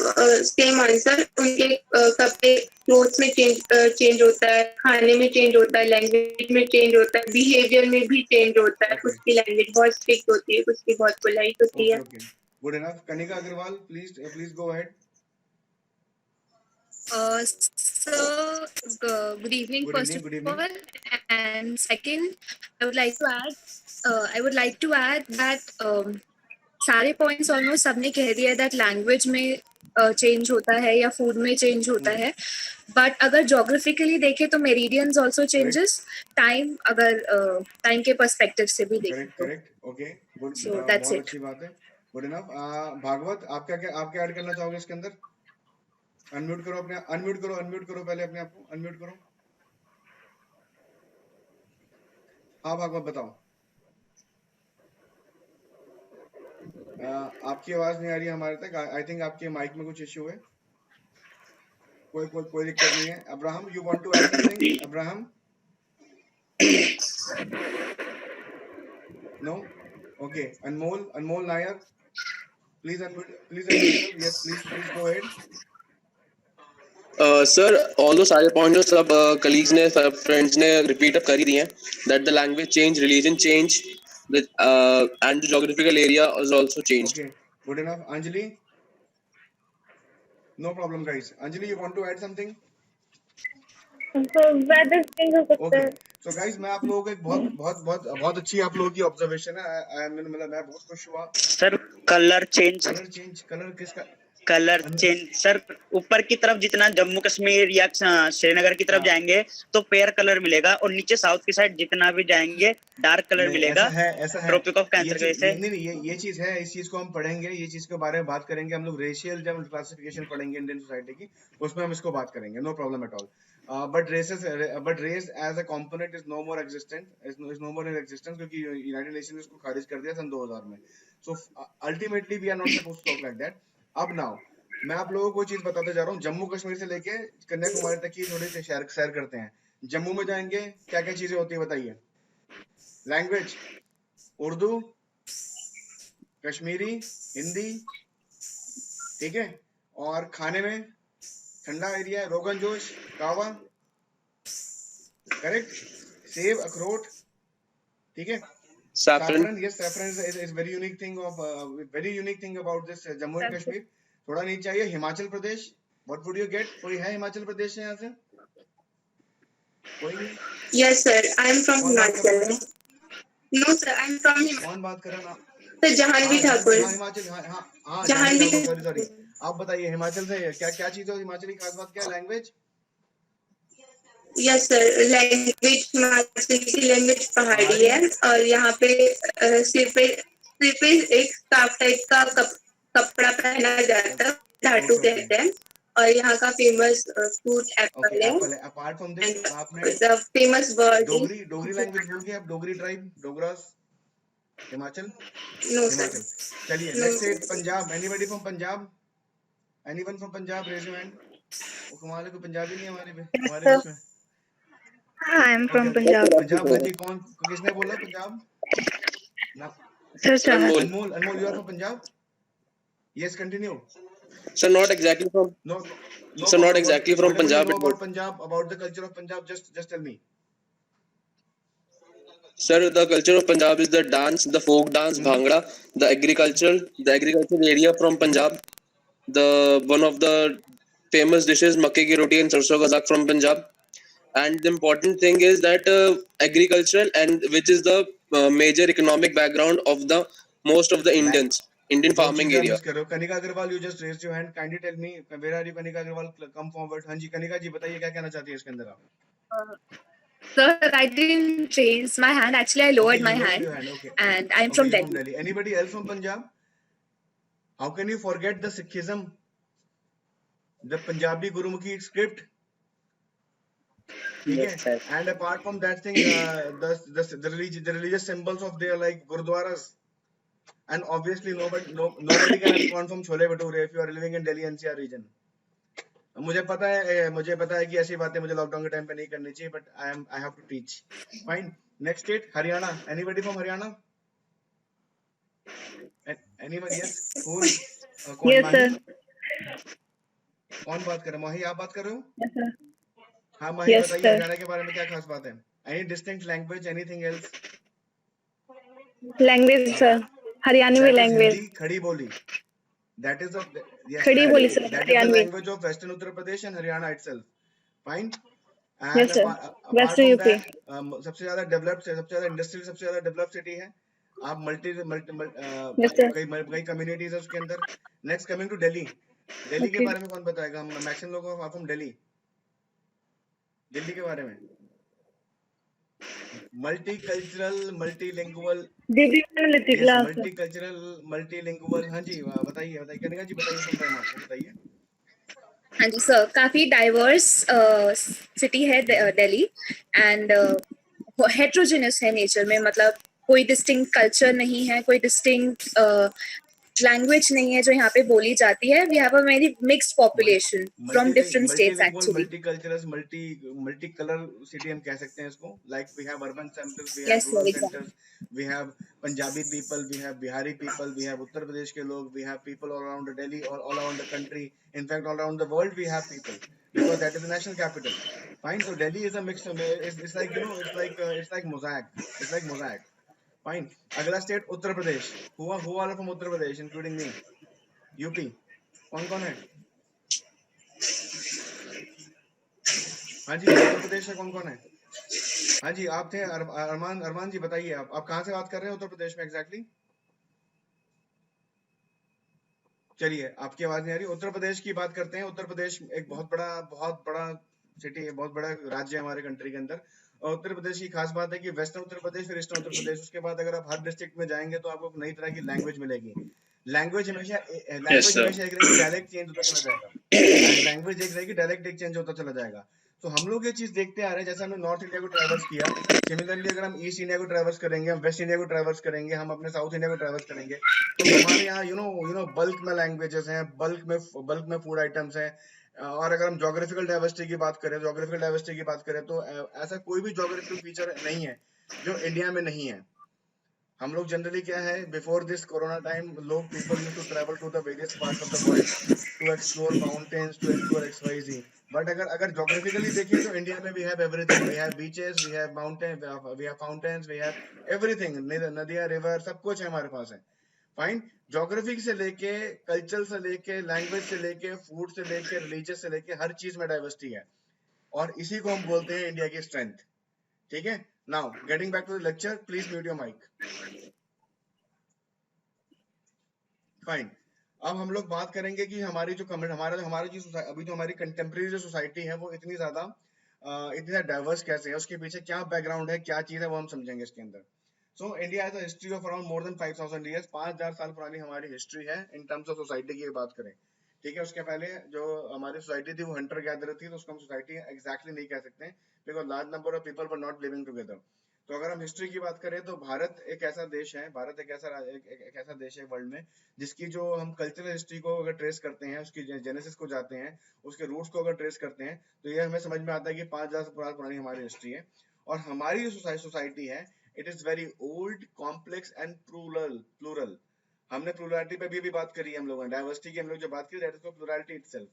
same answer. उनके कपड़े, क्लोथ्स में चेंज होता है, खाने में चेंज होता है, लैंग्वेज में चेंज होता है, बिहेवियर में भी चेंज होता है। कुछ की लैंग्वेज बहुत स्ट्रिक्ट होती है, कुछ की बहुत पोलाइट होती है। Okay, good enough. Kanika Agarwal, please go ahead. So, good evening, Good first evening, of good evening. all, and second, I would like to add, that सारे points almost सबने कह दिया that language में change होता है या food में change होता है, but अगर geographically देखें तो meridians also changes, time अगर time के perspective से भी देखें तो, correct, okay, good, so that's बहुत it. अच्छी बात है, गुड इनफ। भागवत, आप क्या ऐड करना चाहोगे इसके अंदर? अनम्यूट करो अनम्यूट करो पहले अपने आप को अनम्यूट करो। हाँ भागवत बताओ। आपकी आवाज नहीं आ रही है हमारे तक। आई थिंक आपके माइक में कुछ इश्यू है। कोई दिक्कत नहीं है। Abraham, you want to add something? Abraham? No? Okay. Anmol Nair, please unmute yourself. Yes, please go ahead. Sir all दो सारे पॉइंट जो सब कलीग्स ने सब फ्रेंड्स ने रिपीट अप कर ही दिए हैं, that the language change, religion change, and the geographical area is also changed. Okay, good enough. Anjali? No problem, guys. Anjali, you want to add something? Weather change हो सकता Okay. है. So guys, मैं आप लोगों को एक बहुत अच्छी आप लोगों की ऑब्जर्वेशन है। मतलब मैं बहुत खुश हुआ। सर कलर चेंज कलर किसका? कलर चेंज सर, ऊपर की तरफ जितना जम्मू कश्मीर या श्रीनगर की तरफ हाँ। जाएंगे तो फेयर कलर मिलेगा, और नीचे साउथ की साइड जितना भी जाएंगे डार्क कलर मिलेगा। ऐसा है। ट्रॉपिक ऑफ कैंसर की वजह से नहीं, ये चीज है। इस चीज को हम पढ़ेंगे, ये चीज के बारे में बात करेंगे हम लोग। रेशियल जब क्लासिफिकेशन पढ़ेंगे इंडियन सोसाइटी की, उसमें हम इसको बात करेंगे। No problem at all. But race as a component is no more existent, is no more in existence, क्योंकि यूनाइटेड नेशन ने इसको खारिज कर दिया सन 2000 में। So ultimately we are not supposed to talk like that. अब नाउ मैं आप लोगों को चीज बताते जा रहा हूँ। जम्मू कश्मीर से लेके कन्याकुमारी तक की थोड़ी सी सैर करते हैं। जम्मू में जाएंगे, क्या क्या चीजें होती है बताइए। लैंग्वेज उर्दू, कश्मीरी, हिंदी, ठीक है। और खाने में ठंडा एरिया, रोगन जोश, कावा, करेक्ट। सेब, अखरोट, ठीक है। Saffron. Yes, saffron is very unique thing about this Jammu and Kashmir. थोड़ा नहीं चाहिए। Himachal Pradesh, what would you get? कोई है हिमाचल प्रदेश से यहाँ से? कोई नहीं? Yes, sir. I'm from कौन बात कर रहा Himachal. है? No, sir. I'm from Himachal. कौन बात कर रहा है? Sir, Jahanvi Thakur. हिमाचल, हाँ जहांवी सॉरी। आप बताइए हिमाचल से क्या चीज है हिमाचली खास बात क्या है? Language? Yes, sir. Language Himachal की लैंग्वेज पहाड़ी है, और यहाँ पे सिर पे एक स्कार्फ टाइप का कपड़ा पहना जाता है, धाटू कहते हैं। और यहाँ का फेमस फ्रूट एप्पल है। अपार्ट फ्रॉम दिस आपने the famous word Dogri language बोल के आप Dogri tribe, Dogras, Himachal? No sir. Himachal. चलिए let's say Punjab. Anybody from Punjab? Anyone from Punjab? Raise your hand. वो कमाल है, कोई पंजाबी नहीं है हमारे इसमें। I am from Punjab. Punjab हाँ जी। कौन किसने बोला पंजाब? सर चाहत. अनमोल, you are from Punjab? Yes, continue. So not exactly from No, So not exactly from whatever Punjab, you know but about Punjab, about the culture of Punjab, just tell me. sir, the culture of Punjab is the dance, the folk dance, bhangra, the agricultural area from Punjab, the one of the famous dishes makke ki roti and sarson ka saag from Punjab. And the important thing is that agricultural, and which is the major economic background of the most of the Indian farming area. Kanika Agarwal, you just raised your hand. Kindly tell me, where are you, Kanika Agarwal? Come forward. हाँ जी, कनिका जी बताइए क्या कहना चाहती है इसके अंदर आप? Sir, I didn't raise my hand. Actually, I lowered my hand. Okay. And I'm from Delhi. Anybody else from Punjab? How can you forget the Sikhism, the Punjabi Gurumukhi script? Yes, sir. And apart from that thing, the religious symbols of their like gurudwaras, and obviously nobody can respond from Chole Bhature if you are living in Delhi NCR region. मुझे पता है कि ऐसी बातें मुझे lockdown के time पे नहीं करनी चाहिए, but I have to teach. Fine. Next state Haryana. Anybody from Haryana? Anybody? Yes. कौन? Yes, sir. कौन बात कर रहे हैं? माही आप बात कर रहे हो? Yes, sir. हाँ माही Yes, बताइए sir. हरियाणा के बारे में क्या खास बात है? Any distinct language, anything else? Language, sir. Haryanvi language. खड़ी बोली। That is the खड़ी बोली, sir. that is the Haryanvi. language of Western Uttar Pradesh and Haryana itself. Fine. And Yes, sir. apart West from UP. that, सबसे ज्यादा developed, सबसे ज्यादा industrial, सबसे ज्यादा डेवलप्ड सिटी है। आप Yes, sir. कई कम्युनिटीज है उसके अंदर। Next coming to Delhi. Delhi के Okay. बारे में कौन बताएगा? हम मैक्सिमम लोग आर फ्रॉम दिल्ली। दिल्ली के बारे में मल्टीकल्चरल, मल्टीलिंगुअल, मल्टीकल्चरल. मल्टीलिंगुअल। हाँ जी बताइए कनिका जी बताइए, सुन रहे हैं आपको, बताइए। हाँ जी सर, काफी डाइवर्स सिटी है दिल्ली एंड हेट्रोजेनस है नेचर में, मतलब कोई डिस्टिंक्ट कल्चर नहीं है, कोई डिस्टिंक्ट लैंग्वेज नहीं है जो यहाँ पे बोली जाती है. We have a very mixed population from different states multilingual, actually. Multicultural, multi colour city हम कह सकते हैं इसको. Like we have urban centres, we have yes sir, rural exactly. Centres, we have Punjabi people, we have Bihari people, we have Uttar Pradesh के लोग, we have people all around Delhi और all around the country. In fact all around the world we have people, because that is the national capital. Fine. So Delhi is a mix. It's like, you know, it's like mosaic. It's like mosaic. Fine. अगला state Uttar Pradesh. Who all are from Uttar Pradesh, including me? UP. कौन है? हाँ जी, उत्तर प्रदेश से कौन है? हाँ जी, आप थे अरमान जी, बताइए आप कहाँ से बात कर रहे हैं उत्तर प्रदेश में एग्जैक्टली? चलिए, आपकी आवाज नहीं आ रही. उत्तर प्रदेश की बात करते हैं. उत्तर प्रदेश एक बहुत बड़ा सिटी है, बहुत बड़ा राज्य है हमारे कंट्री के अंदर. और उत्तर प्रदेश की खास बात है कि वेस्टर्न उत्तर प्रदेश, फिर ईस्टर्न उत्तर प्रदेश, उसके बाद अगर आप हर डिस्ट्रिक्ट में जाएंगे तो आपको नई तरह की लैंग्वेज मिलेगी. लैंग्वेज हमेशा एक रहेगी, डायलेक्ट चेंज होता चला जाएगा. लैंग्वेज एक रहेगी, डायलेक्ट एक चेंज होता चला जाएगा. तो हम लोग ये चीज देखते आ रहे हैं. जैसे हमने नॉर्थ इंडिया को ट्रैवर्स किया, सिमिलरली अगर हम ईस्ट इंडिया को ट्रैवर्स करेंगे, हम वेस्ट इंडिया को ट्रैवर्स करेंगे, हम अपने साउथ इंडिया को ट्रैवर्स करेंगे, तो हमारे यहाँ यू नो बल्क में लैंग्वेजेस हैं, बल्क में फूड आइटम्स हैं. और अगर हम जोग्राफिकल डाइवर्सिटी की बात करें तो ऐसा कोई भी जोग्राफिकल फीचर नहीं है जो इंडिया में नहीं है. हम लोग जनरली क्या है, बिफोर दिस कोरोना टाइम, लोग people used to travel to the various parts of the world to explore mountains, to explore XYZ. But अगर जोग्राफिकली देखें तो इंडिया में we have everything. We have beaches, we have mountain, we have fountains, we have everything. नदियां, river, सब कुछ है हमारे पास है. फाइन. जोग्राफी से लेके, कल्चर से लेके, लैंग्वेज से लेके, फूड से लेके, रिलीजियस से लेके, हर चीज में डाइवर्सिटी है. और इसी को हम बोलते हैं इंडिया की स्ट्रेंथ. ठीक है. Now getting back to the lecture, please mute your mic. Fine. अब हम लोग बात करेंगे कि हमारी जो अभी जो हमारी कंटेम्प्रेरी जो सोसाइटी है वो इतनी ज्यादा डाइवर्स कैसे है, उसके पीछे क्या बैकग्राउंड है, क्या चीज है, वो हम समझेंगे इसके अंदर. So India has a history of around more than 5000 years. 5000 साल पुरानी हमारी हिस्ट्री है इन टर्म्स ऑफ सोसाइटी की बात करें. ठीक है. उसके पहले जो हमारी सोसाइटी थी वो हंटर गैदरर थी, तो उसको हम सोसाइटी एग्जैक्टली नहीं कह सकते, because large number of people were not living together. तो अगर हम हिस्ट्री की बात करें तो भारत एक ऐसा देश है, वर्ल्ड में जिसकी जो हम कल्चरल हिस्ट्री को अगर ट्रेस करते हैं, उसकी जेनेसिस को जाते हैं, उसके रूट्स को अगर ट्रेस करते हैं, तो ये हमें समझ में आता है कि 5000 साल पुरानी हमारी हिस्ट्री है. और हमारी जो सोसाइटी है, it is very old, complex and plural. हमने प्लूरलिटी पे भी बात करी है हम लोगों ने. डाइवर्सिटी की हम लोग जो बात करी, that is plurality itself.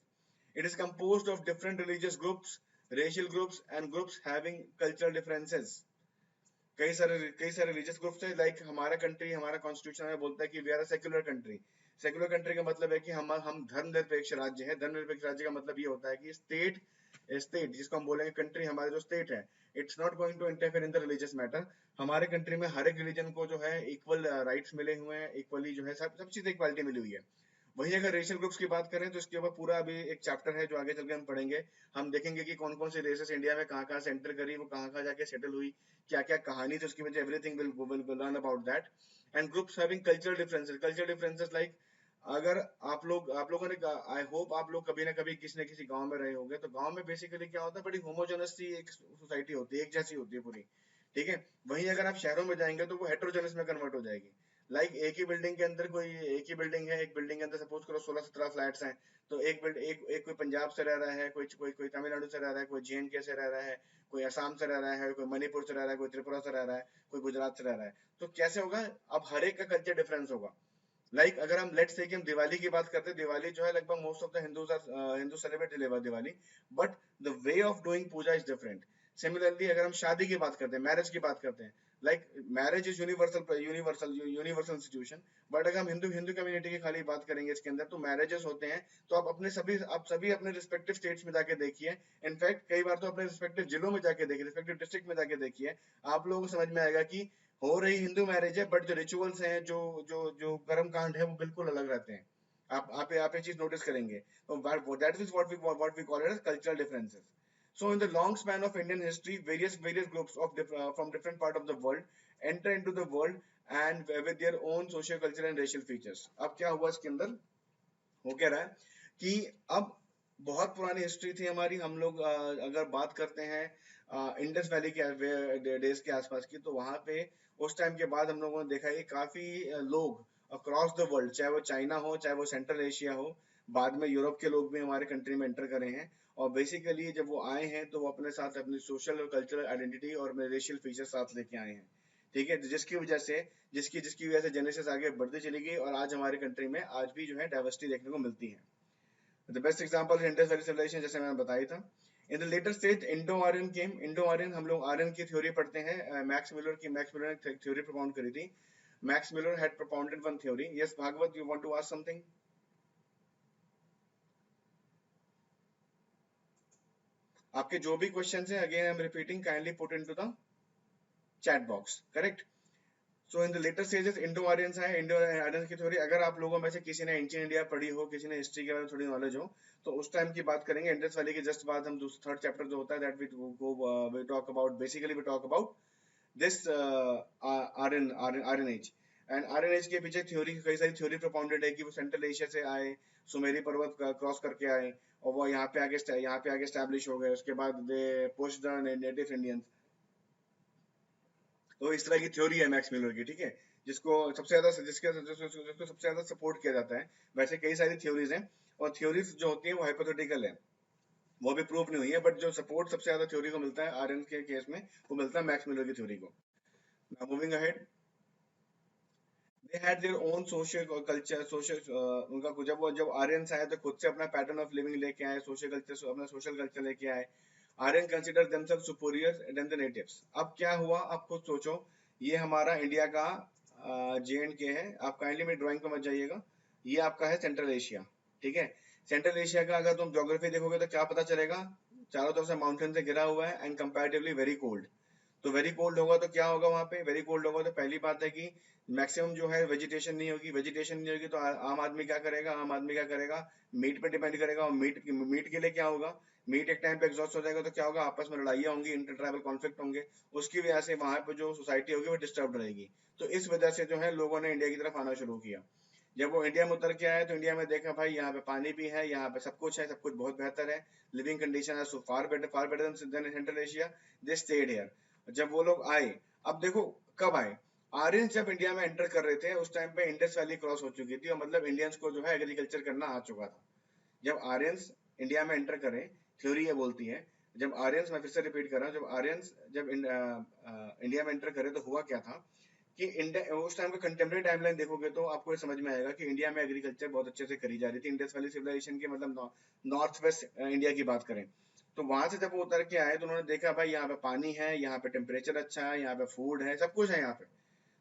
It is composed of different religious groups, racial groups and groups having cultural differences. कई सारे रिलीजियस ग्रुप्स है. लाइक हमारा कंट्री, हमारा कॉन्स्टिट्यूशन हमें बोलता है कि we are a secular country. Secular country का मतलब है कि हम धर्मनिरपेक्ष राज्य है. धर्मनिरपेक्ष राज्य का मतलब ये होता है कि स्टेट जिसको हम बोलेंगे कंट्री, हमारा जो स्टेट है, it's not going to interfere in the religious matter. हमारे कंट्री में हर एक रिलीजन को जो है इक्वल राइट्स मिले हुए हैं, इक्वली जो है सब चीज इक्वालिटी मिली हुई है. वहीं अगर रेशियल ग्रुप्स की बात करें तो इसके ऊपर पूरा अभी एक चैप्टर है जो आगे चल के हम पढ़ेंगे. हम देखेंगे कि कौन कौन सी रेसेस इंडिया में कहाँ से एंटर करी, वो कहाँ जाके सेटल हुई, क्या क्या कहानी थी उसकी वजह. Everything will learn about that. And groups having cultural differences like, अगर आप लोगों ने, आई होप आप लोग कभी ना कभी किसी न किसी गांव में रहे होंगे, तो गांव में बेसिकली क्या होता है, बड़ी होमोजेनस सी एक सोसाइटी होती है, एक जैसी होती है पूरी. ठीक है. वहीं अगर आप शहरों में जाएंगे तो वो हेट्रोजेनस में कन्वर्ट हो जाएगी. लाइक एक ही बिल्डिंग के अंदर एक ही बिल्डिंग है, एक बिल्डिंग के अंदर सपोज करो 16-17 फ्लैट्स हैं, तो एक कोई पंजाब से रह रहा है, कोई तमिलनाडु से रह रहा है, कोई JNK से रह रहा है, कोई असम से रह रहा है, कोई मणिपुर से रह रहा है, कोई त्रिपुरा से रह रहा है, कोई गुजरात से रह रहा है. तो कैसे होगा, अब हर एक का कल्चर डिफरेंस होगा. लाइक अगर हम लेट्स से कि हम दिवाली की बात करते हैं, दिवाली जो है लगभग most of the Hindu celebrate Diwali, but the way of doing puja is different. Similarly अगर हम शादी की बात करते हैं, मैरिज की बात करते हैं, like marriage is universal institution. But अगर हम हिंदू कम्युनिटी की खाली बात करेंगे इसके अंदर, तो मैरिजेस होते हैं तो आप सभी अपने रिस्पेक्टिव स्टेट्स में जाके देखिए. इनफैक्ट कई बार तो अपने रिस्पेक्टिव जिलों में जाके देखिए, रिस्पेक्टिव डिस्ट्रिक्ट में जाके देखिए, आप लोगों को समझ में आएगा कि हो रही हिंदू मैरिज है, बट जो रिचुअल्स हैं, जो कर्म कांड है, वो बिल्कुल अलग रहते हैं. आप ये चीज नोटिस करेंगे. That is what we call it as cultural differences. So in the long span of Indian history, various groups from different part of the world enter into the world and with their own socio-cultural and racial features. अब क्या हुआ इसके अंदर, हो क्या रहा है कि अब बहुत पुरानी हिस्ट्री थी हमारी। हम लोग अगर बात करते हैं इंडस वैली के डेज के आसपास की, तो वहां पे उस टाइम के बाद हम लोगों ने देखा है कि काफी लोग अक्रॉस द वर्ल्ड, चाहे वो चाइना हो, चाहे वो सेंट्रल एशिया हो, बाद में यूरोप के लोग भी हमारे कंट्री में एंटर करे हैं। और बेसिकली जब वो आए हैं तो वो अपने साथ अपनी सोशल और कल्चरल आइडेंटिटी और रेशियल फीचर्स साथ लेके आए हैं, ठीक है। तो जिसकी वजह से जिसकी वजह से जेनेसिस आगे बढ़ती चली गई और आज हमारे कंट्री में आज भी जो है डाइवर्सिटी देखने को मिलती है। The best example is Indus Valley Civilization, जैसे मैंने बताया था। In the later stage, Indo-Aryan came. Indo-Aryan हम लोग आर्यन की थ्योरी पढ़ते हैं, मैक्स मिलर ने थ्योरी propound करी थी। Max Miller had propounded one theory. Yes, Bhagwat, you want to ask something? आपके जो भी questions हैं, again I'm repeating, kindly put into the chat box. Correct? So in the later stages Indo Aryans है, Indo Aryans की theory. अगर आप लोगों में से किसी ने एंशिएंट इंडिया पढ़ी हो, किसी ने हिस्ट्री के बारे में थोड़ी नॉलेज हो, तो उस टाइम की बात करेंगे। इंडस वैली के जस्ट बाद हम थर्ड चैप्टर जो होता है that we talk about, basically we talk about this Aryan age. And Aryan age के पीछे थ्योरी, कई सारी थ्योरी प्रोपाउंडेड है कि वो सेंट्रल एशिया से आए, सुमेरी पर्वत क्रॉस करके आए और वो यहाँ पे आगे स्टैब्लिश हो गए। उसके बाद they push the native Indians. तो इस तरह की थ्योरी है मैक्स मिलर की, ठीक है, जिसको सबसे ज्यादा सपोर्ट किया जाता है। वैसे कई सारी थ्योरीज हैं और थ्योरीज जो होती है वो हाइपोथेटिकल है, वो भी प्रूफ नहीं हुई है, बट जो सपोर्ट सबसे ज्यादा थ्योरी को मिलता है आर्यन के केस में, वो मिलता है मैक्स मिलर की थ्योरी को। Now moving ahead, they had their own social culture, उनका जब आर्यंस आए तो खुद से अपना पैटर्न ऑफ लिविंग लेके आए, अपना सोशल कल्चर लेके आए। Aryan consider themselves superior than the natives. अब क्या हुआ, आप खुद सोचो, ये हमारा इंडिया का J&K है। आप काइंडली मेरी ड्राइंग पे मत जाइएगा, ये आपका है सेंट्रल एशिया, ठीक है। सेंट्रल एशिया का अगर तुम ज्योग्राफी देखोगे तो क्या पता चलेगा, चारों तरफ से माउंटेन से घिरा हुआ है एंड कंपैरेटिवली वेरी कोल्ड। तो वेरी कोल्ड होगा तो क्या होगा वहां पे, वेरी कोल्ड होगा तो पहली बात है कि मैक्सिमम जो है वेजिटेशन नहीं होगी। वेजिटेशन नहीं होगी तो आम आदमी क्या करेगा, मीट पे डिपेंड करेगा। और मीट के लिए क्या होगा, मीट एक टाइम पे एग्जॉस्ट हो जाएगा तो क्या होगा, आपस में लड़ाइयाँ होंगी, इंटर ट्राइबल कॉन्फ्लिक्ट होंगे, उसकी वजह से वहां पे जो सोसाइटी होगी वो डिस्टर्ब रहेगी। तो इस वजह से जो है लोगों ने इंडिया की तरफ आना शुरू किया। जब वो इंडिया में उतर के आए तो इंडिया में देखा भाई यहाँ पे पानी भी है, यहाँ पे सब कुछ है, सब कुछ बहुत बेहतर है, लिविंग कंडीशन है so far better than Central Asia. They stayed here. जब वो लोग आए, अब देखो कब आए, आर्यंस जब इंडिया में एंटर कर रहे थे उस टाइम पे इंडस वैली क्रॉस हो चुकी थी और मतलब इंडियंस को जो है एग्रीकल्चर करना आ चुका था। जब आर्यंस इंडिया में एंटर करें, थ्योरी ये बोलती है, जब आर्यंस, मैं फिर से रिपीट कर रहा हूँ, जब आर्यंस इंडिया में एंटर करे तो हुआ क्या था कि इंडिया उस टाइम का कंटेम्प्रेरी टाइमलाइन देखोगे तो आपको ये समझ में आएगा कि इंडिया में एग्रीकल्चर बहुत अच्छे से करी जा रही थी। इंडस वैली सिविलाइजेशन के मतलब नॉर्थ वेस्ट इंडिया की बात करें तो वहां से जब वो उतर के आए तो उन्होंने देखा भाई यहाँ पे पानी है, यहाँ पे टेम्परेचर अच्छा है, यहाँ पे फूड है, सब कुछ है यहाँ पे,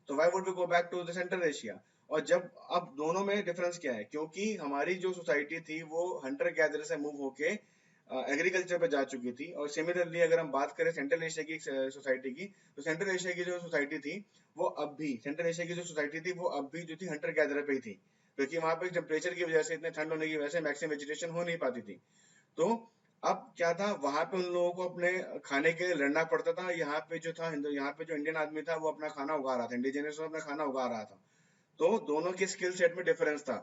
तो why would we go back to the central Asia. और जब अब दोनों में डिफरेंस क्या है, क्योंकि हमारी जो सोसाइटी थी वो हंटर गैदर से मूव होके एग्रीकल्चर पे जा चुकी थी। और सिमिलरली अगर हम बात करें सेंट्रल एशिया की सोसाइटी की, तो सेंट्रल एशिया की जो सोसाइटी थी वो अब भी, सेंट्रल एशिया की जो सोसाइटी थी वो अब भी जो थी हंटर गैदर पे ही थी, क्योंकि वहां पे टेम्परेचर की वजह से, इतने ठंड होने की वजह से मैक्सिमम वेजिटेशन हो नहीं पाती थी। तो अब क्या था, वहां पे उन लोगों को अपने खाने के लिए लड़ना पड़ता था। यहाँ पे जो था यहाँ पे जो इंडियन आदमी था वो अपना खाना उगा रहा था, इंडिजिनियस अपना खाना उगा रहा था। तो दोनों के स्किल सेट में डिफरेंस था।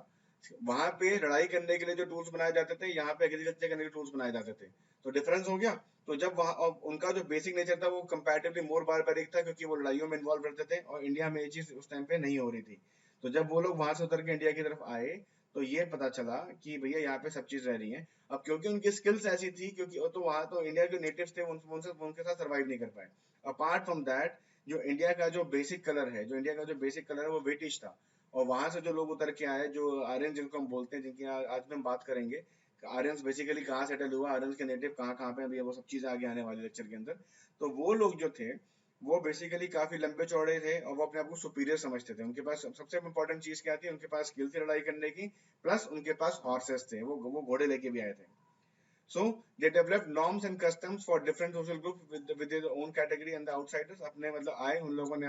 वहां पे लड़ाई करने के लिए जो टूल्स बनाए जाते थे, यहाँ पे एग्रीकल्चर करने के टूल्स बनाए जाते थे, तो डिफरेंस हो गया। तो जब वहां उनका जो बेसिक नेचर था वो कंपैरेटिवली मोर बारबेरिक था, क्योंकि वो लड़ाइयों में इन्वॉल्व रहते थे और इंडिया में ये चीज उस टाइम पे नहीं हो रही थी। तो जब वो लोग वहां से उतर के इंडिया की तरफ आए तो ये पता चला कि भैया यहाँ पे सब चीज रह रही है। अब क्योंकि उनकी स्किल्स ऐसी थी, क्योंकि तो वहां तो इंडिया के नेटिव्स थे, उनके साथ सर्वाइव नहीं कर पाए। अपार्ट फ्रॉम दैट, जो इंडिया का जो बेसिक कलर है, वो ब्रिटिश था। और वहां से जो लोग उतर के आए, जो आर्यन जिनको हम बोलते हैं, जिनकी आज में हम बात करेंगे, आर्यंस बेसिकली कहाँ सेटल हुआ, आर्यंस के नेटिव कहाँ पे अभी, वो सब चीजें आगे आने वाली लेक्चर के अंदर। तो वो लोग जो थे वो बेसिकली काफी लंबे चौड़े थे और वो अपने आप को सुपीरियर समझते थे। उनके पास सबसे इंपॉर्टेंट चीज क्या थी, उनके पास स्किल थी लड़ाई करने की, प्लस उनके पास हॉर्सेस थे, वो घोड़े लेके भी आए थे। So they developed norms and customs for different social groups with their own category and the outsiders। अपने मतलब आए, उन लोगों ने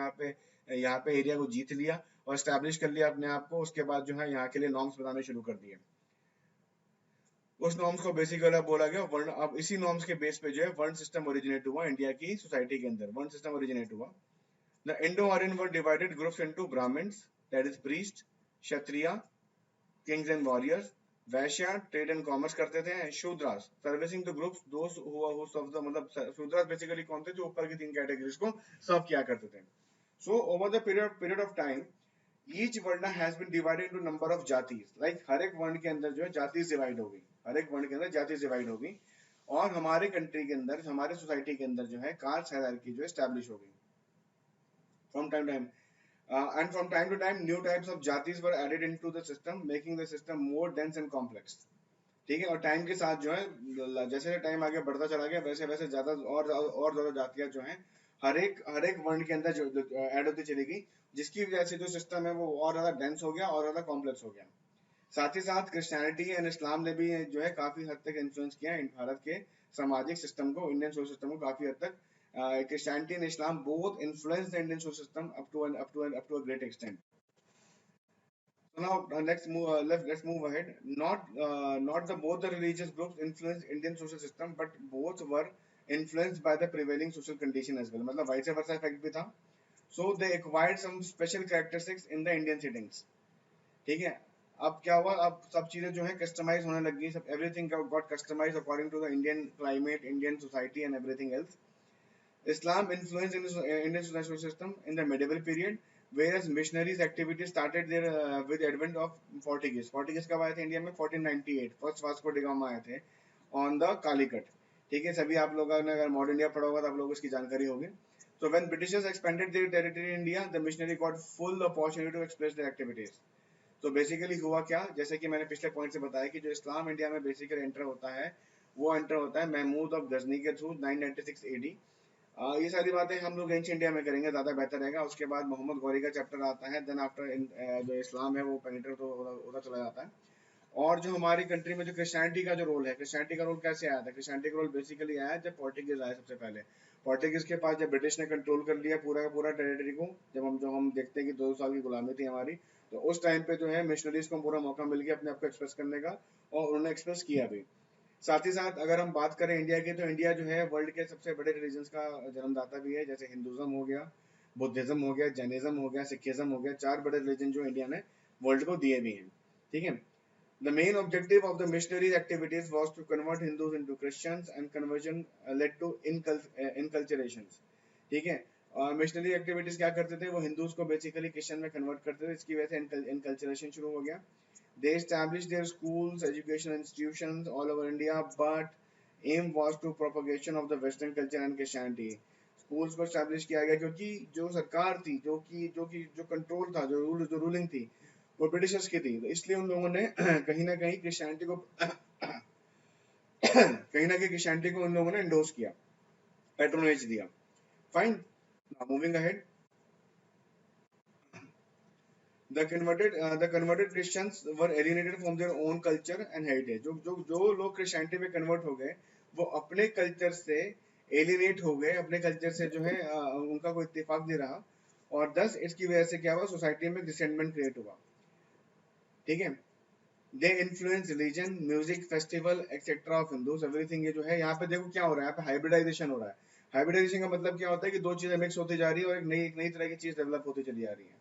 यहाँ पे एरिया को जीत लिया और एस्टेब्लिश कर लिया अपने आप को। उसके बाद जो है यहाँ के लिए नॉर्म्स बनाने शुरू कर दिए। उस नॉर्म्स को बेसिकली बोला गया वर्ण। अब इसी नॉर्म्स के बेस पे जो है वर्ण सिस्टम ओरिजिनेट हुआ इंडिया की सोसाइटी के अंदर, वर्ण सिस्टम ओरिजिनेट हुआ। The Indo-Aryan were divided groups into Brahmins, that is priest, Kshatriya, kings and warriors, Vaishya trade and commerce करते थे, Shudras servicing the groups those who serve the, मतलब शूद्रास बेसिकली कौन थे, जो ऊपर की 3 कैटेगरीज को सर्व किया करते थे. So over the period of time each varna has been divided into number of jatis. Like हर एक वर्ण के अंदर जो है जातीज डिवाइड हो गई, हर एक वर्ण के अंदर जातीज डिवाइड हो गई. और हमारे कंट्री के अंदर, हमारे सोसाइटी के अंदर जो है कास्ट हायरार्की जो एस्टैब्लिश हो गई from time to time. And from time to time new types of jatis were added into the system, making the system more dense and complex. ठीक है. और टाइम के साथ जो है, जैसे टाइम आगे बढ़ता चला गया, वैसे वैसे ज्यादा और ज्यादा जातियां जो हैं हर एक वर्ण के अंदर जो ऐड होती चली गई, जिसकी वजह से जो सिस्टम है वो और ज्यादा डेंस हो गया और ज्यादा कॉम्प्लेक्स हो गया. साथ ही साथ क्रिश्चियनिटी एंड इस्लाम ने भी जो है काफी हद तक इन्फ्लुएंस किया भारत के सामाजिक सिस्टम को, इंडियन सोशल सिस्टम को काफी हद तक. Christianity and Islam both influenced the Indian social system up to a great extent. So now let's move ahead. Not both the religious groups influenced Indian social system, but both were influenced by the prevailing social condition as well. मतलब vice versa effect भी था. So they acquired some special characteristics in the Indian settings. ठीक है. अब क्या हुआ, अब सब चीजें जो है कस्टमाइज होने लग गई, सब everything got customized according to the Indian climate, Indian society and everything else. Islam influenced Indian social system in the medieval period, whereas missionaries activities started there with the advent of Portuguese. Portuguese कब आए थे India में? 1498. First Vasco D gamma आए थे on the Calicut. ठीक है. सभी आप लोगों ने अगर मॉडर्न इंडिया पढ़ा होगा तो आप लोगों को इसकी जानकारी होगी. So when Britishers expanded their territory in India, the missionary got full opportunity to express their activities. तो बेसिकली हुआ क्या, जैसे कि मैंने पिछले पॉइंट से बताया कि जो इस्लाम इंडिया में बेसिकली एंटर होता है, वो एंटर होता है महमूद ऑफ गजनी के थ्रू 996 AD. ये सारी बातें हम लोग एंशिएंट इंडिया में करेंगे, ज्यादा बेहतर रहेगा. उसके बाद मोहम्मद गौरी का चैप्टर आता है, देन आफ्टर जो इस्लाम है वो पेनिट्रेट होता चला जाता है. और जो हमारी कंट्री में जो क्रिश्चियनिटी का जो रोल है, क्रिश्चियनिटी का रोल कैसे आया था? क्रिश्चियनिटी का रोल बेसिकली आया जब पोर्टुगीज आए सबसे पहले. पोर्टुगीज के पास जब ब्रिटिश ने कंट्रोल कर लिया पूरा का पूरा टेरिटरी को, जब हम देखते हैं कि 2 साल की गुलामी थी हमारी, तो उस टाइम पे जो है मिशनरीज को पूरा मौका मिल गया अपने आप को एक्सप्रेस करने का, और उन्होंने एक्सप्रेस किया भी. साथ ही साथ अगर हम बात करें इंडिया की, तो इंडिया जो है वर्ल्ड के सबसे बड़े रिलीजन्स का जन्मदाता भी है. जैसे हिंदुज्म हो गया, बुद्धिज्म हो गया, जैनिज्म हो गया, सिखिज्म हो गया. 4 बड़े रिलीजन जो इंडिया ने वर्ल्ड को दिए भी हैं. ठीक है. The main objective of the missionaries' activities was to convert Hindus into Christians, and conversion led to inculturations. ठीक है. मिशनरी एक्टिविटीज क्या करते थे, वो हिंदूज को बेसिकली क्रिश्चियन में कन्वर्ट करते थे, इसकी वजह से इनकल्चरेशन शुरू हो गया. They established their schools, educational institutions all over India, but aim was to propagation of the Western culture and Christianity. Schools को एस्टैब्लिश किया गया क्योंकि जो सरकार थी, जो कंट्रोल था, जो रूलिंग थी, वो ब्रिटिशर्स की थी. तो इसलिए उन लोगों ने कहीं ना कहीं क्रिश्चियनिटी को उन लोगों ने एंडोर्स किया, पैट्रोनेज दिया. Fine. Now moving ahead. The converted Christians were alienated from their own culture and heritage. जो लोग क्रिश्चियनिटी में कन्वर्ट हो गए, वो अपने कल्चर से एलिनेट हो गए, अपने कल्चर से जो है उनका कोई इत्तेफाक नहीं रहा, और दस इसकी वजह से क्या हुआ, सोसाइटी में रिसेंटमेंट क्रिएट हुआ. ठीक है. They influence religion, music, festival etcetera of Hindus, everything. ये जो है यहाँ पे देखो क्या हो रहा है, यहाँ पे हाइब्रिडाइजेशन हो रहा है. हाइब्रिडाइजेशन का मतलब क्या होता है कि 2 चीजें मिक्स होती जा रही है और एक नई तरह की चीज डेवलप होती चली जा रही है.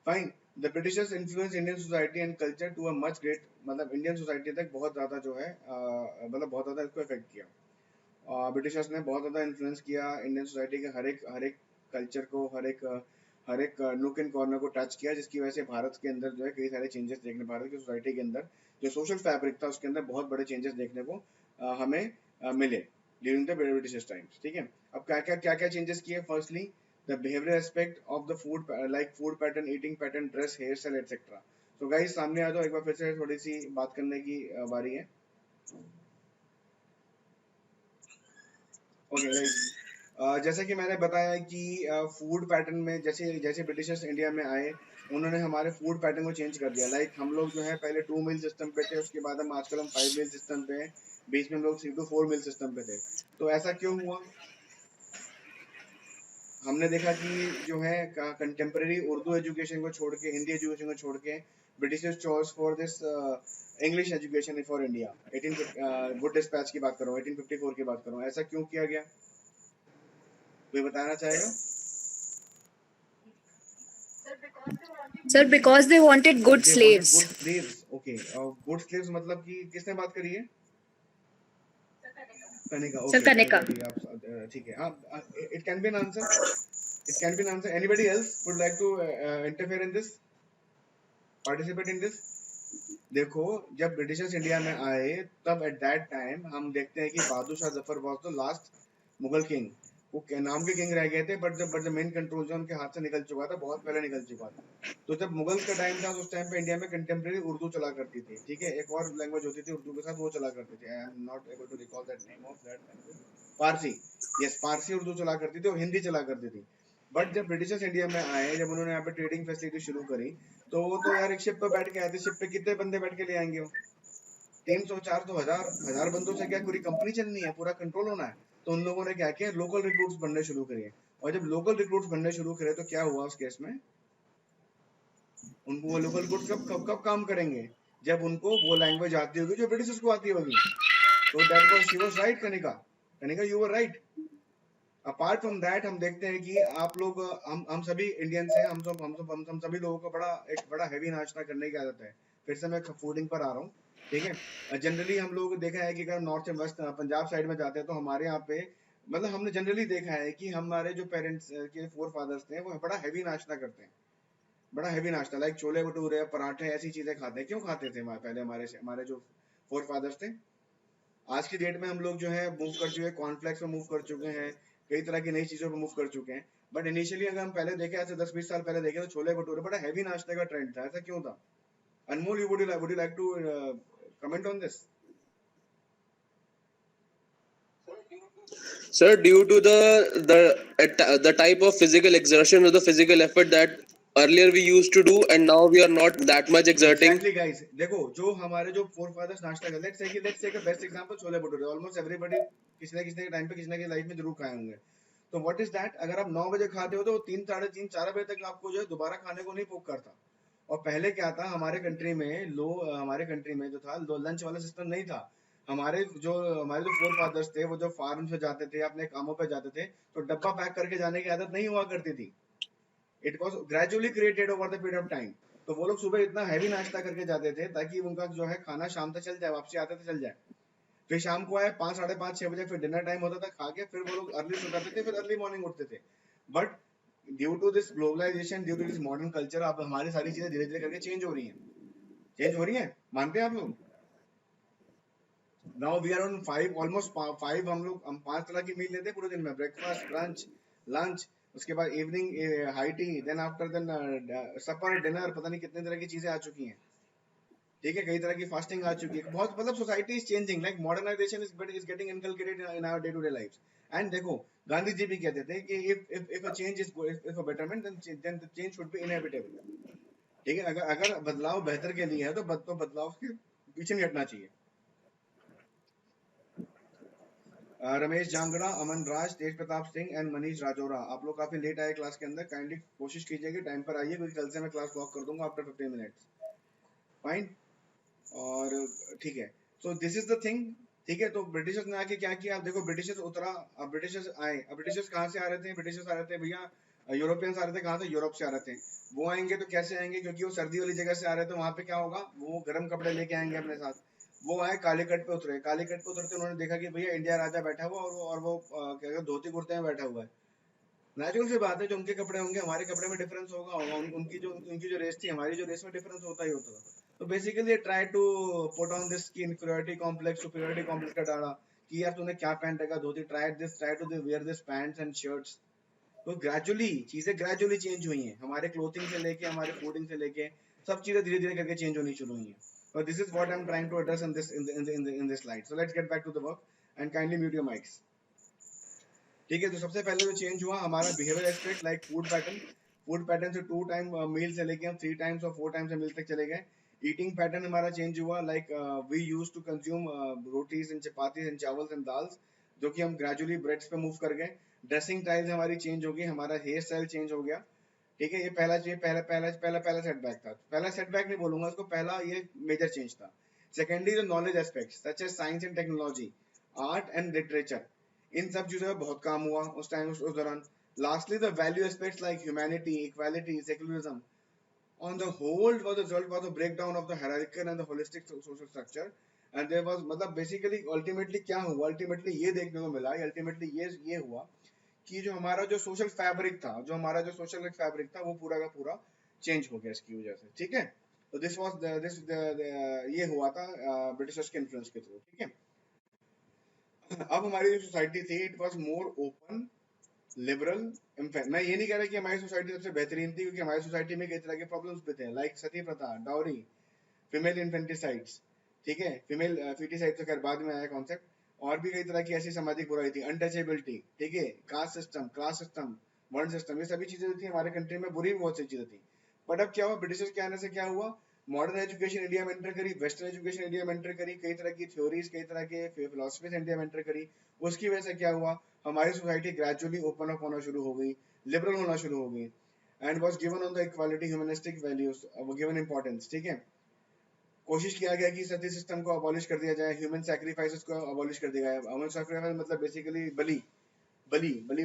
Fine. The Britishers influenced Indian society and culture to a much great, मतलब इंडियन सोसाइटी तक बहुत ज्यादा जो है मतलब बहुत ज्यादा इसको इफेक्ट किया. ब्रिटिशर्स ने बहुत ज्यादा इन्फ्लुएंस किया इंडियन सोसाइटी के हर एक कल्चर को, हर एक नुक एंड कॉर्नर को टच किया, जिसकी वजह से भारत के अंदर जो है कई सारे चेंजेस देखने, भारत की सोसाइटी के अंदर जो सोशल फैब्रिक था उसके अंदर बहुत बड़े चेंजेस देखने को हमें मिले ड्यूरिंग द ब्रिटिश टाइम्स. ठीक है. अब क्या चेंजेस किए? Firstly the behavioral aspect of the food, like food pattern, eating pattern, dress, hairstyle, etc. So guys, सामने आ जाओ, एक बार फिर से थोड़ी सी बात करने की बारी है. ओके गाइस, जैसे कि मैंने बताया कि फूड पैटर्न में जैसे ब्रिटिशर्स इंडिया में आए, उन्होंने हमारे फूड पैटर्न को चेंज कर दिया. लाइक हम लोग जो है पहले 2 मील सिस्टम पे थे, उसके बाद हम आजकल 5 मील सिस्टम पे, बीच में हम लोग 3 to 4 मील सिस्टम पे थे. तो ऐसा क्यों हुआ? हमने देखा कि जो है कंटेम्प्रेरी उर्दू एजुकेशन को छोड़ के, हिंदी एजुकेशन को छोड़ के, Britishers choice for this English education for India. 18 good dispatch की बात कर रहा हूँ, 1854 की बात कर रहा हूँ. ऐसा क्यों किया गया, कोई बताना चाहेगा? Sir, because they wanted good They wanted slaves. good slaves. Okay. Good slaves मतलब कि किसने बात करी है? कनिका. Sir, Okay. Kanika. चलो ठीक है. आप ठीक है. It can be an answer. It can be an answer. Anybody else would like to interfere in this? Participate in this? देखो, जब ब्रिटिशर्स इंडिया में आए तब एट दैट टाइम हम देखते हैं कि Bahadur Shah Zafar was the last Mughal king. वो नाम के किंग रह गए थे, बट द मेन कंट्रोल जो उनके हाथ से निकल चुका था, बहुत पहले निकल चुका था. तो जब मुगल्स का टाइम था, उस टाइम पे इंडिया में कंटेम्प्रेरी उर्दू चला करती थी. ठीक है, एक और लैंग्वेज होती थी उर्दू के साथ, वो चला करती थी. I am not able to recall that name of that language. Farsi. Yes, Farsi Urdu चला करती थी और हिंदी चला करती थी. बट जब ब्रिटिशर्स इंडिया में आए, जब उन्होंने यहाँ पे ट्रेडिंग फैसिलिटी शुरू करी, तो वो तो यार एक शिप पे बैठ के आए थे. शिप पे कितने बंदे बैठ के ले आएंगे वो? 300, 400, हजार बंदों से क्या पूरी कंपनी चलनी है, पूरा कंट्रोल होना है. तो उन लोगों ने क्या किया, लोकल रिक्रूट्स बनने शुरू करे. और जब लोकल रिक्रूट्स बनने शुरू करे तो क्या हुआ उस केस में? उनको वो लोकल रिक्रूट्स कब काम करेंगे? जब उनको वो लैंग्वेज आती होगी जो ब्रिटिशर्स को आती होगी. तो that was she was right. Kanika you were right. Apart from that हम देखते हैं कि आप लोग, हम सभी इंडियंस हैं. हम सभी लोगों को एक बड़ा हैवी नाश्ता करने की आदत है. फिर से मैं फूडिंग पर आ रहा हूँ. ठीक है, जनरली हम लोग देखा है कि अगर north and west Punjab side में जाते हैं तो हमारे यहाँ पे, मतलब हमने जनरली देखा है कि हमारे जो पेरेंट्स के फोर फादर्स थे वो बड़ा हैवी नाश्ता करते हैं. बड़ा हैवी नाश्ता, लाइक छोले भटूरे, पराठे, ऐसी चीजें खाते हैं. क्यों खाते थे पहले हमारे जो फोर फादर्स थे? आज की डेट में हम लोग जो है मूव कर चुके हैं, कॉर्नफ्लेक्स में मूव कर चुके हैं, कई तरह की नई चीजों पे मूव कर चुके हैं. बट इनिशियली अगर हम पहले देखें, ऐसे 10-20 साल पहले देखें, तो छोले भटूरे बड़ा हैवी नाश्ते का ट्रेंड था. ऐसा क्यों था? अनमोल, would you like to comment on this? Sir, due to the type of physical exertion or the physical effort that earlier we used to do, and now we are not that much exerting. Exactly, guys. देखो, जो हमारे जो four fathers नाश्ता करते हैं, let's take a best example, chole bhature. Almost everybody किसी ना किसी टाइम पे, किसी ना किसी लाइफ में जरूर खाए होंगे. तो व्हाट इज दैट? अगर आप 9 बजे खाते हो तो 3, 3:30, 4 बजे तक आपको जो है दोबारा खाने को नहीं पोक करता. और पहले क्या था, हमारे कंट्री में जो था, लंच वाला सिस्टम नहीं था. हमारे जो फोर फादर्स थे, वो जो फार्म पे जाते थे, अपने कामों पे जाते थे, तो डब्बा पैक करके जाने की आदत नहीं हुआ करती थी. It was gradually created over the period of time. तो वो लोग सुबह इतना हैवी नाश्ता करके जाते थे ताकि उनका जो है खाना शाम तक चल जाए, वापसी आते थे चल जाए. फिर शाम को आए 5, 5:30, 6 बजे, फिर डिनर टाइम होता था, खा के फिर वो लोग अर्ली सो जाते थे, फिर अर्ली मॉर्निंग उठते थे. But due to this globalisation, due to this modern culture, अब हमारी सारी चीजें धीरे धीरे करके चेंज हो रही हैं. मानते हैं आप लोग? Now we are on 5, almost 5. हम 5 तरह की मील लेते हैं पूरे दिन में. ब्रेकफास्ट, ब्रंच, लंच, उसके बाद evening high tea, then after then supper, dinner, पता नहीं कितने तरह की चीजें आ चुकी हैं. ठीक है, कई तरह की फास्टिंग आ चुकी है. बहुत, मतलब society is changing, like modernisation is getting inculcated in our day to day life. And देखो, गांधी जी भी कहते थे कि if a change is, if a betterment, then the change should be inevitable. ठीक है, अगर बदलाव बेहतर के लिए है तो बदलाव के पीछे नहीं हटना चाहिए. रमेश जांगड़ा, अमन राज, तेज प्रताप सिंह एंड मनीष राजौरा, आप लोग काफी लेट आए क्लास के अंदर. काइंडली कोशिश कीजिए कि टाइम पर आइए, क्योंकि कल से मैं क्लास ब्लॉक कर दूंगा आफ्टर 15 मिनट्स. फाइन. और ठीक है, so this is the thing. ठीक है, तो ब्रिटिशर्स ने आके क्या किया? आप देखो, ब्रिटिशर्स उतरा, अब ब्रिटिशर्स आए. अब ब्रिटिशर्स कहाँ से आ रहे थे? ब्रिटिशर्स आ रहे थे भैया, यूरोपियंस आ रहे थे. कहाँ से? यूरोप से आ रहे थे. वो आएंगे तो कैसे आएंगे? क्योंकि वो सर्दी वाली जगह से आ रहे थे. वहां पे क्या होगा, वो गर्म कपड़े लेके आएंगे अपने साथ. वो आए, कालीकट पे उतरे. कालीकट पे उतरते उन्होंने देखा कि भैया इंडिया राजा बैठा हुआ और वो क्या कहते हैं, धोती कुर्ते में बैठा हुआ है. नेचुरल सी बात है, जो उनके कपड़े होंगे हमारे कपड़े में डिफरेंस होगा. उनकी जो रेस थी, हमारी जो रेस में डिफरेंस होता ही होता था. तो basically try to put on this की इनफीरियरिटी कॉम्प्लेक्स, सुपीरियरिटी कॉम्प्लेक्स का डाला कि यार तूने क्या पहन रखा, धोती. Try to wear this pants and shirts. तो ग्रेजुअली चीजें चेंज हुई हैं. हमारे क्लोथिंग से लेके, हमारे फूडिंग से लेके, सब चीजें धीरे धीरे करके चेंज होनी शुरू हुई हैं. और this is what I am trying to address in this slide. So let's get back to the work and kindly mute your mics. ठीक है, तो सबसे पहले जो चेंज हुआ हमारा behaviour aspect, like food pattern से 2 टाइम मील से लेके हम 3 टाइम्स और 4 टाइम्स मील तक चले गए. ईटिंग पैटर्न हमारा चेंज हुआ, like we used to consume rotis and chapatis and chawals and dals, जो कि हम ग्रेजुअली ब्रेड्स पे मूव कर गए. ड्रेसिंग स्टाइल्स हमारी चेंज हो गई, हमारा हेयर स्टाइल चेंज हो गया. ठीक है, ये पहला सेटबैक था. पहला सेटबैक नहीं बोलूंगा इसको, पहला ये मेजर चेंज था. Secondly the knowledge aspects such as science and technology, art and literature, इन सब चीजों में बहुत काम हुआ उस दौरान. Lastly the value aspects like humanity, equality, secularism, on the whole was the result was a breakdown of the hierarchical and the holistic social structure, and there was मतलब basically ultimately क्या हुआ, ultimately ये देखने को मिला, ultimately ये हुआ कि जो हमारा जो सोशल फैब्रिक था, जो हमारा जो सोशल फैब्रिक था, वो पूरा का पूरा चेंज हो गया इसकी वजह से, ठीक है। तो दिस वाज ये हुआ था ब्रिटिशर्स के इन्फ्लुएंस के थ्रू, ठीक है। अब हमारी जो सोसाइटी थी, it was more open, liberal. मैं ये नहीं कह रहा कि हमारी सोसाइटी सबसे बेहतरीन थी, क्योंकि हमारी सोसाइटी में कई तरह के प्रॉब्लम्स भी थे, लाइक सती प्रथा, डाउरी, फीमेल इन्फेंटिसाइड्स, ठीक है, फीमेल फीटिसाइड तो खैर बाद में आया कॉन्सेप्ट, और भी कई तरह की ऐसी सामाजिक बुराई थी, अनटचेबिलिटी, ठीक है, कास्ट सिस्टम, क्लास सिस्टम, वर्ण सिस्टम, ये सभी चीजें थी हमारे कंट्री में, बुरी भी बहुत सी चीजें थी। बट अब क्या हुआ, ब्रिटिशर्स के आने से क्या हुआ, मॉडर्न एजुकेशन इंडिया में एंटर करी, वेस्टर्न एजुकेशन इंडिया में एंटर करी, कई तरह की थ्योरीज, कई तरह के फिलोसफीज इंडिया में एंटर करी। उसकी वजह से क्या हुआ, हमारी सोसाइटी ग्रेजुअली ओपन अप होना शुरू हो गई, लिबरल होना शुरू हो गई, and was given on the equality, humanistic values वो गिवन इंपॉर्टेंस, ठीक है। कोशिश किया गया कि सती सिस्टम को अबॉलिश कर दिया जाए, ह्यूमन सैक्रिफाइसेस को अबॉलिश कर दिया गया। ह्यूमन सैक्रिफाइस मतलब बेसिकली बलि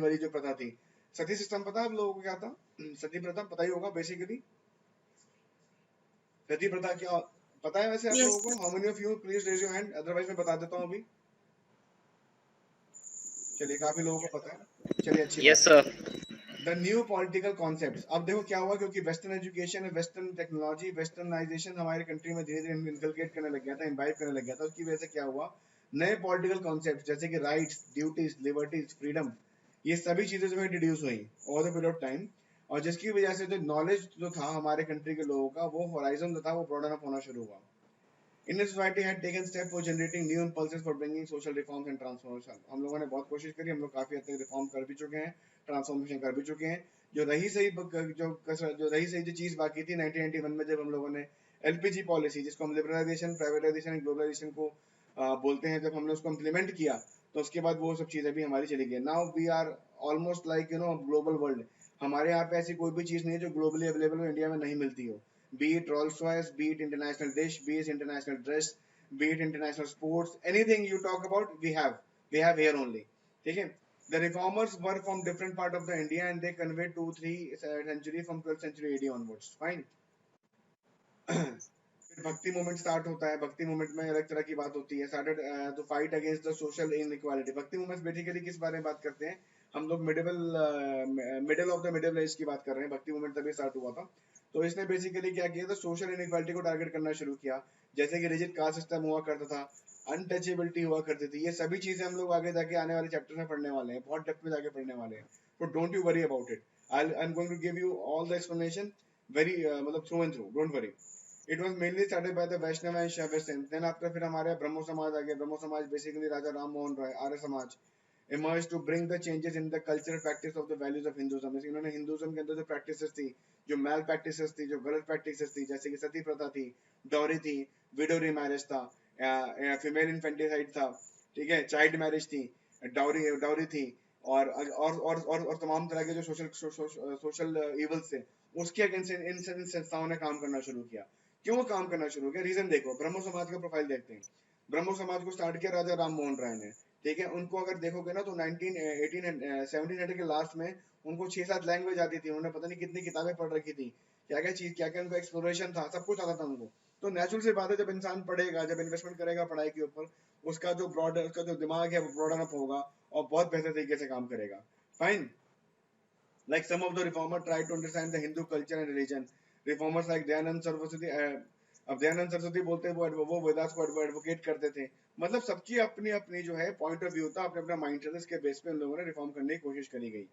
वाली जो प्रथा थी। सती सिस्टम पता है आप लोगों को क्या था? सती प्रथा पता ही होगा बेसिकली। सती प्रथा क्या पता है वैसे आप लोगों को? How many of you please raise your hand, otherwise मैं बता देता हूँ अभी। चलिए काफी लोगों को पता है, चलिए अच्छी yes sir. The new political concepts. अब देखो क्या हुआ, क्योंकि western education, western technology, westernisation हमारे कंट्री में धीरे धीरे इनकलकेट करने लग गया था, इम्बाइब करने लग गया था। उसकी वजह से क्या हुआ, नए पॉलिटिकल कॉन्सेप्ट्स जैसे कि राइट्स, ड्यूटीज, लिबर्टीज, फ्रीडम, ये सभी चीजें जो है इंट्रोड्यूस हुई over the period of time, और जिसकी वजह से जो नॉलेज जो था हमारे कंट्री के लोगों का, वो होराइजन जो था वो ब्रॉडन अप होना शुरू हुआ। Indian society had taken steps for generating new impulses for bringing social reforms and transformation. हम लोगों ने बहुत कोशिश करी, हम लोग काफी हद तक रिफॉर्म कर भी चुके हैं, ट्रांसफॉर्मेशन कर भी चुके हैं। जो रही सही जो चीज बाकी थी 1991 में, जब हम लोगों ने एलपीजी पॉलिसी, जिसको हम लिबरलाइजेशन, प्राइवेटाइजेशन एंड ग्लोबलाइजेशन को बोलते हैं, जब हमने उसको इम्प्लीमेंट किया, तो उसके बाद वो सब चीजें भी हमारी चली गई। Now we are almost like global world. हमारे यहाँ पे ऐसी कोई भी चीज नहीं है जो ग्लोबली अवेलेबल हो, इंडिया में नहीं मिलती हो। Be it Rolls Royce, be it international dish, be it international dress, be it international sports, anything you talk about, we have here only. ठीक है? The reformers were from different part of the India, and they conveyed 2-3 century from 12th century AD onwards. Fine. फिर भक्ति movement start होता है। भक्ति movement में अलग तरह की बात होती है। Started to fight against the social inequality. Bhakti movement basically किस बारे में बात करते हैं हम लोग? Middle of the middle age की बात कर रहे हैं। भक्ति मूवमेंट तभी स्टार्ट हुआ था। तो इसने बेसिकली क्या किया था, सोशल इनइक्वालिटी को टारगेट करना शुरू किया। जैसे कि रिजिड कास्ट सिस्टम हुआ करता था, अनटचेबिलिटी हुआ करती थी। ये सभी चीजें हम लोग आगे जाके आने वाले चैप्टर में पढ़ने वाले हैं, बहुत डेप्थ में जाके पढ़ने वाले हैं। तो don't you worry about it, I am going to give you all the explanation very मतलब through and through, don't worry. It was mainly started by the Vaishnav and Shaiva सेन। देन आफ्टर फिर हमारे ब्रह्मो समाज आ गया। ब्रह्मो समाज basically Raja Ram Mohan Roy, Arya Samaj emerged to bring the changes in the cultural practice of the values of Hinduism। इन्होंने Hinduism के अंदर जो प्रैक्टिसेस थी, जो मैल प्रैक्टिसेस थी, जो गलत प्रैक्टिसेस थी, जैसे कि सती प्रथा थी, डॉरी थी, विडो रीमैरिज था, फीमेल इन्फेंटिसाइड था, ठीक है, चाइल्ड मैरिज थी, डाउरी थी, और तमाम तरह के जो सोशल इवल्स थे, उसके अगेंस्ट इन संस्थाओं ने काम करना शुरू किया। क्यों काम करना शुरू किया? रीजन देखो, ब्रह्मो समाज का प्रोफाइल देखते हैं। ब्रह्मो समाज को स्टार्ट किया राजा राम मोहन राय ने, ठीक है। उनको अगर देखोगे ना तो 1700 के लास्ट में उनको 6-7 लैंग्वेज आती थी। उन्होंने पता नहीं कितनी किताबें पढ़ रखी थी, क्या क्या उनका एक्सप्लोरेशन था, सब कुछ आता था उनको। तो नेचुरल सी बात है, जब इंसान पढ़ेगा, जब इन्वेस्टमेंट करेगा पढ़ाई के ऊपर, उसका जो दिमाग है वो ब्रॉडन अप होगा और बहुत बेहतर तरीके से काम करेगा। Fine. Like some of the reformers tried to understand the Hindu culture and religion. Reformers like Dayanand Saraswati, अब दयानंद सरस्वती बोलते हैं वो वेदास को एडवोकेट करते थे। मतलब सबकी अपनी अपनी जो है पॉइंट ऑफ व्यू था, अपने अपना माइंड था, इसके बेस पे उन लोगों ने रिफॉर्म करने की कोशिश करी गई।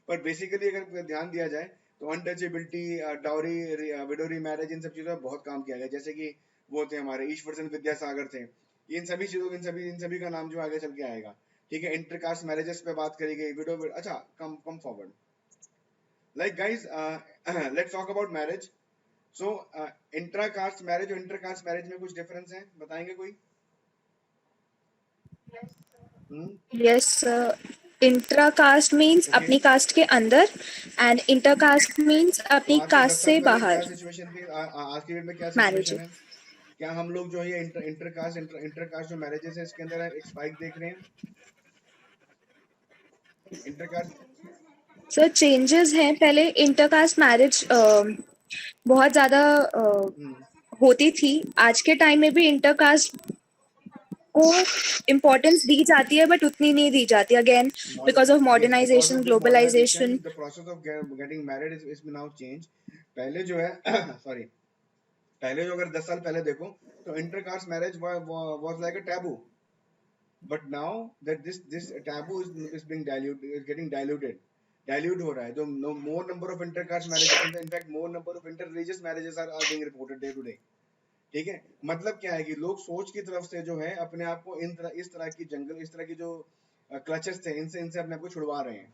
पर बेसिकली अगर ध्यान दिया जाए तो अनटचेबिलिटी, डाउरी, विडो रीमैरिज, इन सब चीजों पर बहुत काम किया गया। जैसे कि वो थे हमारे ईश्वर चंद्र विद्यासागर थे। इन सभी चीजों इन सभी का नाम जो आगे चल के आएगा, ठीक है। इंटरकास्ट मैरिजेस पे बात करी गई, विडो। अच्छा, come forward. Like guys, let's talk about marriage. So intra-caste marriage और inter-caste marriage में कुछ difference है, बताएंगे कोई? Yes, intra-caste means अपनी कास्ट के अंदर and inter-caste means अपनी कास्ट से बाहर। क्या सिचुएशन थी आज की डेट में? क्या सिचुएशन है? क्या हम लोग जो है इंटर-कास्ट जो मैरिजेस है इसके अंदर एक स्पाइक देख रहे हैं? इंटर-कास्ट सर चेंजेस हैं। पहले इंटरकास्ट मैरिज बहुत ज्यादा होती थी। आज के टाइम में भी इंटरकास्ट को इम्पोर्टेंस दी जाती है, बट उतनी नहीं दी जाती, again because of modernisation, globalisation. the process of getting married is now changed. पहले जो है सॉरी पहले जो अगर 10 साल पहले देखो तो intercaste marriage was like a taboo, but now that this taboo is being diluted, is getting dilute हो रहा है. तो more number of intercaste marriages, in fact more number of interreligious marriages are being reported day to day. ठीक है, मतलब क्या है कि लोग सोच की तरफ से जो है अपने आप को इस तरह की जंगल, इस तरह की जो क्लचेस थे, इनसे अपने आप को छुड़वा रहे हैं.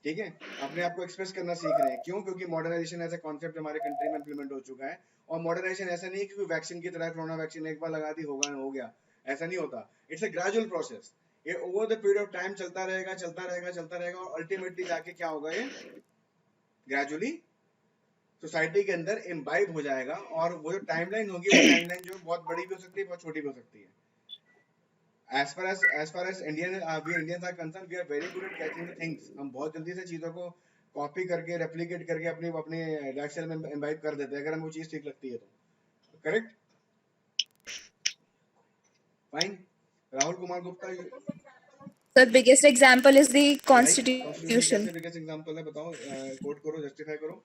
ठीक है, अपने आप को एक्सप्रेस करना सीख रहे हैं. क्यों? क्योंकि मॉडर्नाइजेशन ऐसा कॉन्सेप्ट हमारे कंट्री में इंप्लीमेंट हो चुका है. और मॉडर्नाइजेशन ऐसा नहीं है कि वैक्सीन की तरह कोरोना वैक्सीन एक बार लगा दी हो गया. ऐसा नहीं होता. It's a gradual process. ये over the period of time चलता रहेगा और अल्टीमेटली जाके क्या होगा, ये ग्रेजुअली सोसाइटी के अंदर इम्बाइब हो जाएगा. और वो जो टाइमलाइन होगी, वो टाइमलाइन जो बहुत बड़ी भी हो सकती है, बहुत छोटी भी हो सकती है. As far as we Indians are concerned, we are very good at catching the things. हम बहुत जल्दी से चीजों को कॉपी करके, रेप्लिकेट करके अपने लाइफस्टाइल में इम्बाइब कर देते हैं, अगर हमें वो चीज ठीक लगती है तो. Correct? Fine. Rahul Kumar Gupta. The biggest example is the Constitution. Biggest example है, बताओ, कोट करो, जस्टिफाई करो.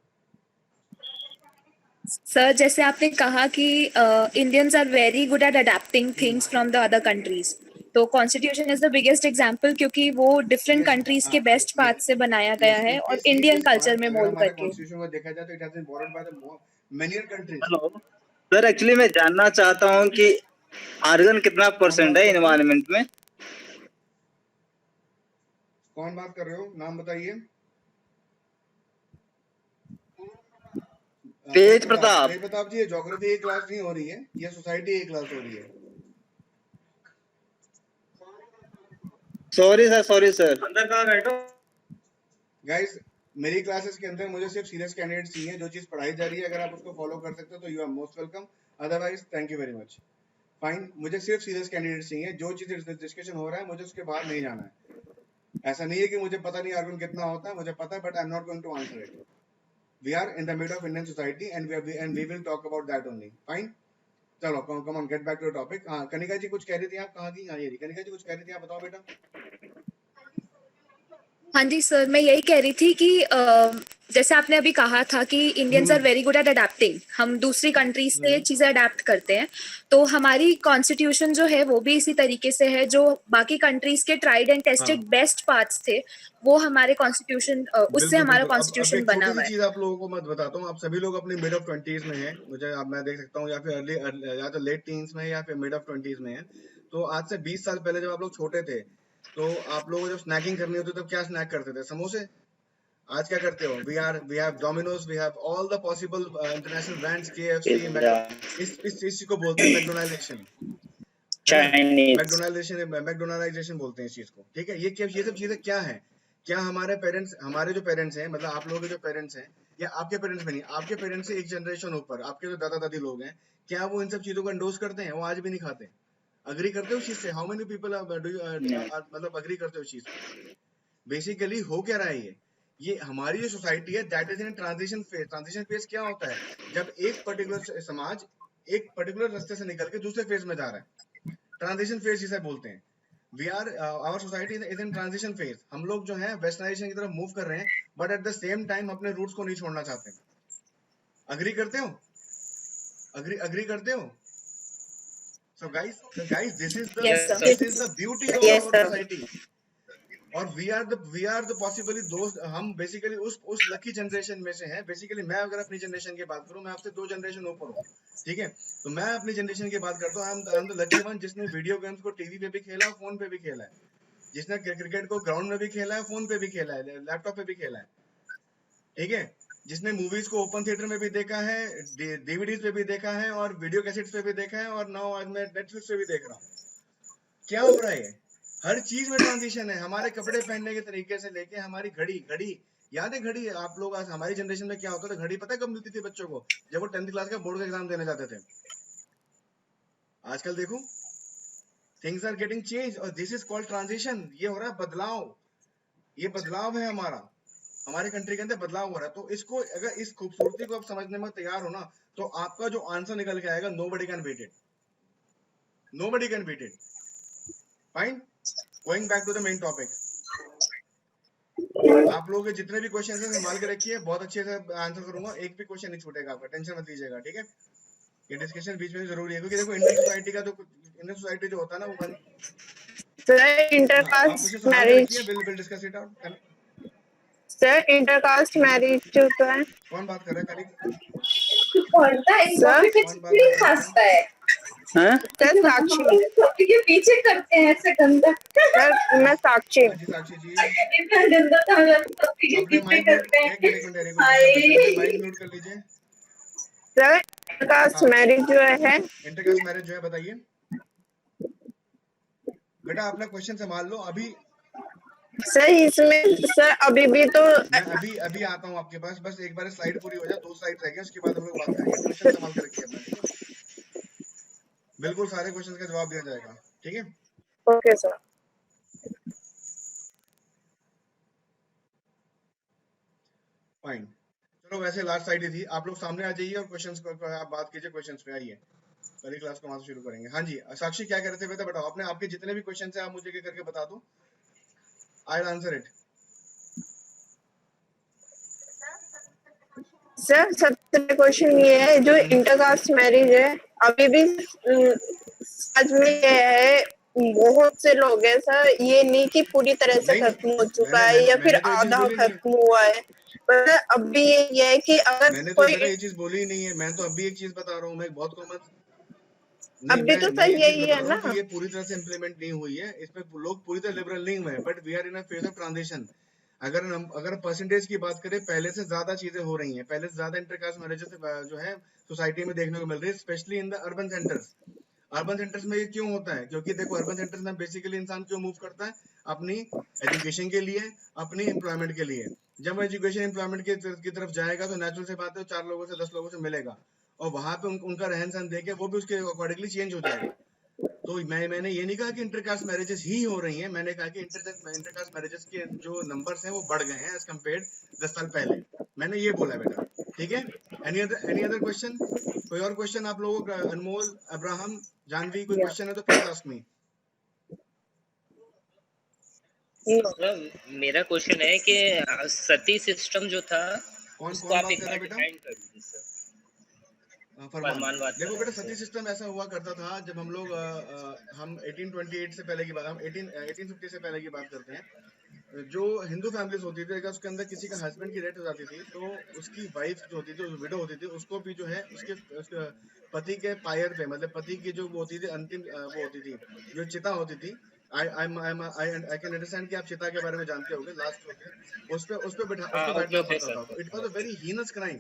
सर, जैसे आपने कहा कि Indians are very good at adapting things from the other countries, तो constitution is the biggest example, क्योंकि वो डिफरेंट कंट्रीज के बेस्ट पार्ट से बनाया गया है और इंडियन कल्चर में मोल्ड करके. कॉन्स्टिट्यूशन को देखा जाए तो it has been borrowed by the many countries. Hello sir, actually मैं जानना चाहता हूँ कि आर्गन कितना परसेंट है एनवायरनमेंट में? कौन बात कर रहे हो? नाम बताइए. तेज प्रताप. तेज प्रताप जी, ये ज्योग्राफी की क्लास नहीं हो रही है, ये सोसाइटी की क्लास हो रही है. Sorry sir. अंदर कहाँ बैठो? गाइस, मेरी क्लासेस के अंदर मुझे सिर्फ सीरियस कैंडिडेट्स चाहिए. जो चीज पढ़ाई जा रही है, अगर आप उसको फॉलो कर सकते हो तो you are most welcome. Otherwise thank you very much. Fine. मुझे सिर्फ सीरियस कैंडिडेट्स चाहिए. जो चीज डिस्कशन हो रहा है, मुझे उसके बाहर नहीं जाना है. ऐसा नहीं है कि मुझे पता नहीं आर्गन कितना होता है, मुझे पता है, but I am not going to answer it. We are in the middle of Indian society and we will talk about that only. Fine. चलो, come on, get back to the topic. हाँ, कनिका जी कुछ कह रही थी, आप कहाँ की? हाँ, ये कनिका जी कुछ कह रही थी, आप बताओ बेटा. हाँ जी सर, मैं यही कह रही थी कि जैसे आपने अभी कहा था कि Indians are very good at adapting, हम दूसरी कंट्रीज से चीजें अडेप्ट करते हैं, तो हमारी कॉन्स्टिट्यूशन जो है वो भी इसी तरीके से है. जो बाकी कंट्रीज के tried and tested best parts थे, वो हमारे कॉन्स्टिट्यूशन, उससे हमारा कॉन्स्टिट्यूशन बना हुआ है. चीज आप लोगों को मैं बताता हूँ. आप सभी लोग अपने मिड ऑफ 20s में हैं, मुझे मैं देख सकता हूँ, या फिर अर्ली या तो लेट टीन्स में या फिर मिड ऑफ 20s में हैं. तो आज से 20 साल पहले जब आप लोग छोटे थे, तो आप लोगों को जब स्नैकिंग करनी होती तब क्या स्नैक करते थे? समोसे. आज क्या करते हो? We have Domino's, we have all the possible international brands, KFC, इस चीज को बोलते हैं मैकडोनाल्डाइजेशन. मैकडोनाल्डाइजेशन बोलते हैं इस चीज को. ठीक है, ये सब चीजें क्या है? क्या हमारे जो पेरेंट्स हैं, मतलब आप लोगों के जो पेरेंट्स हैं, या आपके पेरेंट्स में नहीं, आपके पेरेंट्स से एक जनरेशन ऊपर आपके जो दादा दादी लोग हैं, क्या वो इन सब चीजों को एंडोर्स करते हैं? वो आज भी नहीं खाते. अग्री करते हो उस चीज से? हाउ मेनी पीपल मतलब अग्री करते हो उस चीज को? बेसिकली हो क्या रहा है, ये हमारी जो सोसाइटी है, that is in transition phase. Transition phase क्या होता है? जब एक पर्टिकुलर समाज एक पर्टिकुलर रास्ते से निकल के दूसरे फेज में जा रहा है, ट्रांजिशन फेज जिसे बोलते हैं. Our society is in transition phase. हम लोग जो है वेस्टर्नाइजेशन की तरफ मूव कर रहे हैं, but at the same time अपने रूट्स को नहीं छोड़ना चाहते. अग्री करते हो? अग्री करते हो? So guys, this is the beauty of our society. और we are the possibly those, हम basically उस लकी जनरेशन में से हैं. बेसिकली मैं अगर अपनी जनरेशन की बात करूं, मैं आपसे 2 जनरेशन ऊपर हूं. ठीक है, तो मैं अपनी जनरेशन की बात करता हूं. I am the lucky one जिसने वीडियो गेम्स को टीवी पे भी खेला, फोन पे भी खेला है. जिसने क्रिकेट को ग्राउंड में भी खेला है, फोन पे भी खेला है, लैपटॉप पे भी खेला है. ठीक है, जिसने मूवीज को ओपन थिएटर में भी देखा है, डीवीडीज पे भी देखा है, और वीडियो कैसेट्स पे भी देखा है, और नाउ आज मैं नेटफ्लिक्स पे भी देख रहा हूँ. क्या हो रहा है? हर चीज में ट्रांजिशन है. हमारे कपड़े पहनने के तरीके से लेके हमारी घड़ी याद है? घड़ी आप लोग, आज हमारी जनरेशन में क्या होता था? घड़ी पता है कब मिलती थी बच्चों को? जब वो 10th क्लास का बोर्ड का एग्जाम देने जाते थे. आजकल देखो, थिंग्स आर गेटिंग चेंज, और दिस इज कॉल्ड ट्रांजिशन. ये हो रहा है बदलाव. ये बदलाव है हमारा. हमारे कंट्री के अंदर बदलाव हो रहा है। तो इसको अगर इस खूबसूरती को आप समझने में तैयार हो ना, तो आपका जो आंसर निकल के आएगा, nobody can beat it, nobody can beat it. Fine, going back to the main topic, आप लोगों के जितने भी क्वेश्चन हैं संभाल के रखिए, बहुत अच्छे से आंसर करूंगा, एक भी क्वेश्चन नहीं छूटेगा आपका, टेंशन मत लीजिएगा, ठीक है। ये डिस्कशन बीच में जरूरी है, क्योंकि देखो इंडियन सोसाइटी का, जो इंडियन सोसाइटी जो होता है ना, वो सर आप इंटरकास्ट उसे संभाल के मैरिज, रखिए, will discuss it out. Sir intercaste marriage जो होता है, कौन बात कर रहा है करीब? कौन बात कर रहा है? सर साक्षी के पीछे करते हैं ऐसे गंदा। सर मैं साक्षी हाँ जी साक्षी जी, अपने माइक म्यूट, एक मिनट माइक म्यूट कर लीजिए। सर इंटरकास्ट मैरिज जो है, इंटरकास्ट मैरिज जो है, बताइए बेटा, अपना क्वेश्चन संभाल लो अभी। सर इसमें सर अभी भी तो मैं अभी आता हूँ आपके पास, बस एक बार स्लाइड पूरी हो जाए, 2 स्लाइड रह गए, उसके बाद हम लोग बात करेंगे। क्वेश्चन संभाल के रखिए अपना, ठीक है, बिल्कुल सारे क्वेश्चन का जवाब दिया जाएगा, ठीक है। Okay sir. फाइन, चलो वैसे लास्ट स्लाइड ही थी, आप लोग सामने आ जाइए और क्वेश्चंस को आप बात कीजिए, क्वेश्चंस पे आइए, पहली क्लास को वहां से शुरू करेंगे। हाँ जी साक्षी, क्या कह रहे थे बेटा? बताओ, आपने आपके जितने भी क्वेश्चन है आप मुझे करके बता दो, I will answer it. Sir सबसे क्वेश्चन ये है, जो इंटरकास्ट मैरिज है अभी भी समाज में ये है, बहुत से लोग हैं सर, ये नहीं कि पूरी तरह से खत्म हो चुका है या फिर आधा खत्म हुआ है, पर अभी ये है कि अगर मैंने तो कोई बेटा ये चीज बोली ही नहीं है, मैं तो अभी एक चीज बता रहा हूँ, मैं बहुत कॉमन अभी तो सर यही है ना, ये पूरी तरह से इम्प्लीमेंट नहीं हुई है, इसमें लोग पूरी तरह लिबरल नहीं हुए हैं, but we are in a phase of transition. अगर परसेंटेज की बात करें, पहले से ज्यादा चीजें हो रही हैं, पहले से ज्यादा इंटरकास्ट मैरिजेस जो है सोसाइटी में देखने को मिल रही है, specially in the urban centres. Urban centres में ये क्यों होता है? क्योंकि देखो अर्बन सेंटर्स में बेसिकली इंसान क्यों मूव करता है? अपनी एजुकेशन के लिए, अपनी एम्प्लॉयमेंट के लिए। जब वो एजुकेशन एम्प्लॉयमेंट की तरफ जाएगा तो नेचुरल से बात है, 4 लोगों से 10 लोगों से मिलेगा, और वहां पे उनका रहन सहन देखे वो भी उसके अकॉर्डिंगली चेंज हो जाएगा। तो मैंने ये नहीं कहा कि इंटरकास्ट मैरिजेस ही हो रही हैं, मैंने कहा कि इंटरकास्ट मैरिजेस के जो नंबर्स हैं वो बढ़ गए हैं एज कम्पेयर्ड 10 साल पहले, मैंने ये बोला बेटा, ठीक है। Any other question? कोई और क्वेश्चन आप लोगों का? अनमोल, अब्राहम, जानवी, कोई क्वेश्चन है तो प्लीज आस्क मी। मेरा क्वेश्चन है कि सती सिस्टम जो था, कौन उसको आप बात एक कर रहा है बार बेटा? डिफाइन कर दीजिए सर। देखो बेटा, सती सिस्टम ऐसा हुआ करता था जब हम लोग हम 1828 से पहले की बात, हम 1850 से पहले की बात करते हैं, जो हिंदू फैमिलीज होती थी, अगर उसके अंदर किसी का हस्बैंड की डेथ हो जाती थी, तो उसकी वाइफ जो होती थी, विडो होती थी, उसको भी जो है उसके पति के पायर पे, मतलब पति की जो वो होती थी अंतिम वो होती थी, जो चिता होती थी, आई कैन अंडरस्टैंड कि आप चिता के बारे में जानते होंगे, लास्ट होते उस पे बैठना पड़ता था। तो it was a very heinous crime,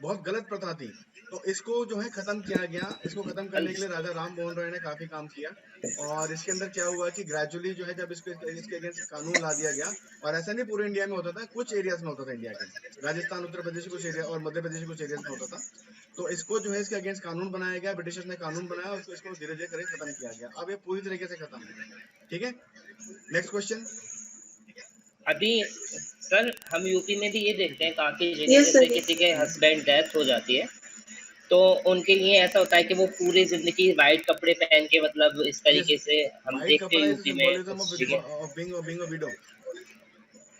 बहुत गलत प्रथा थी। तो इसको जो है खत्म किया गया, इसको खत्म करने के लिए राजा राम मोहन रॉय ने काफी काम किया, और इसके अंदर क्या हुआ कि ग्रेजुअली जो है जब इसके अगेंस्ट कानून ला दिया गया, और ऐसा नहीं पूरे इंडिया में होता था, कुछ एरियाज में होता था इंडिया के, राजस्थान, उत्तर प्रदेश कुछ एरिया और मध्य प्रदेश कुछ एरियाज में होता था। तो इसको जो है इसके अगेंस्ट कानून बनाया गया, ब्रिटिशर्स ने कानून बनाया, और इसको धीरे धीरे करके खत्म किया गया। अब ये पूरी तरीके से खत्म है, ठीक है। Next question. अभी सर हम यूपी में भी ये देखते हैं काफी जगह, जैसे किसी के हस्बैंड डेथ हो जाती है तो उनके लिए ऐसा होता है कि वो पूरी जिंदगी व्हाइट कपड़े पहन के, मतलब इस तरीके से हम देखते हैं यूपी में कुछ जगह।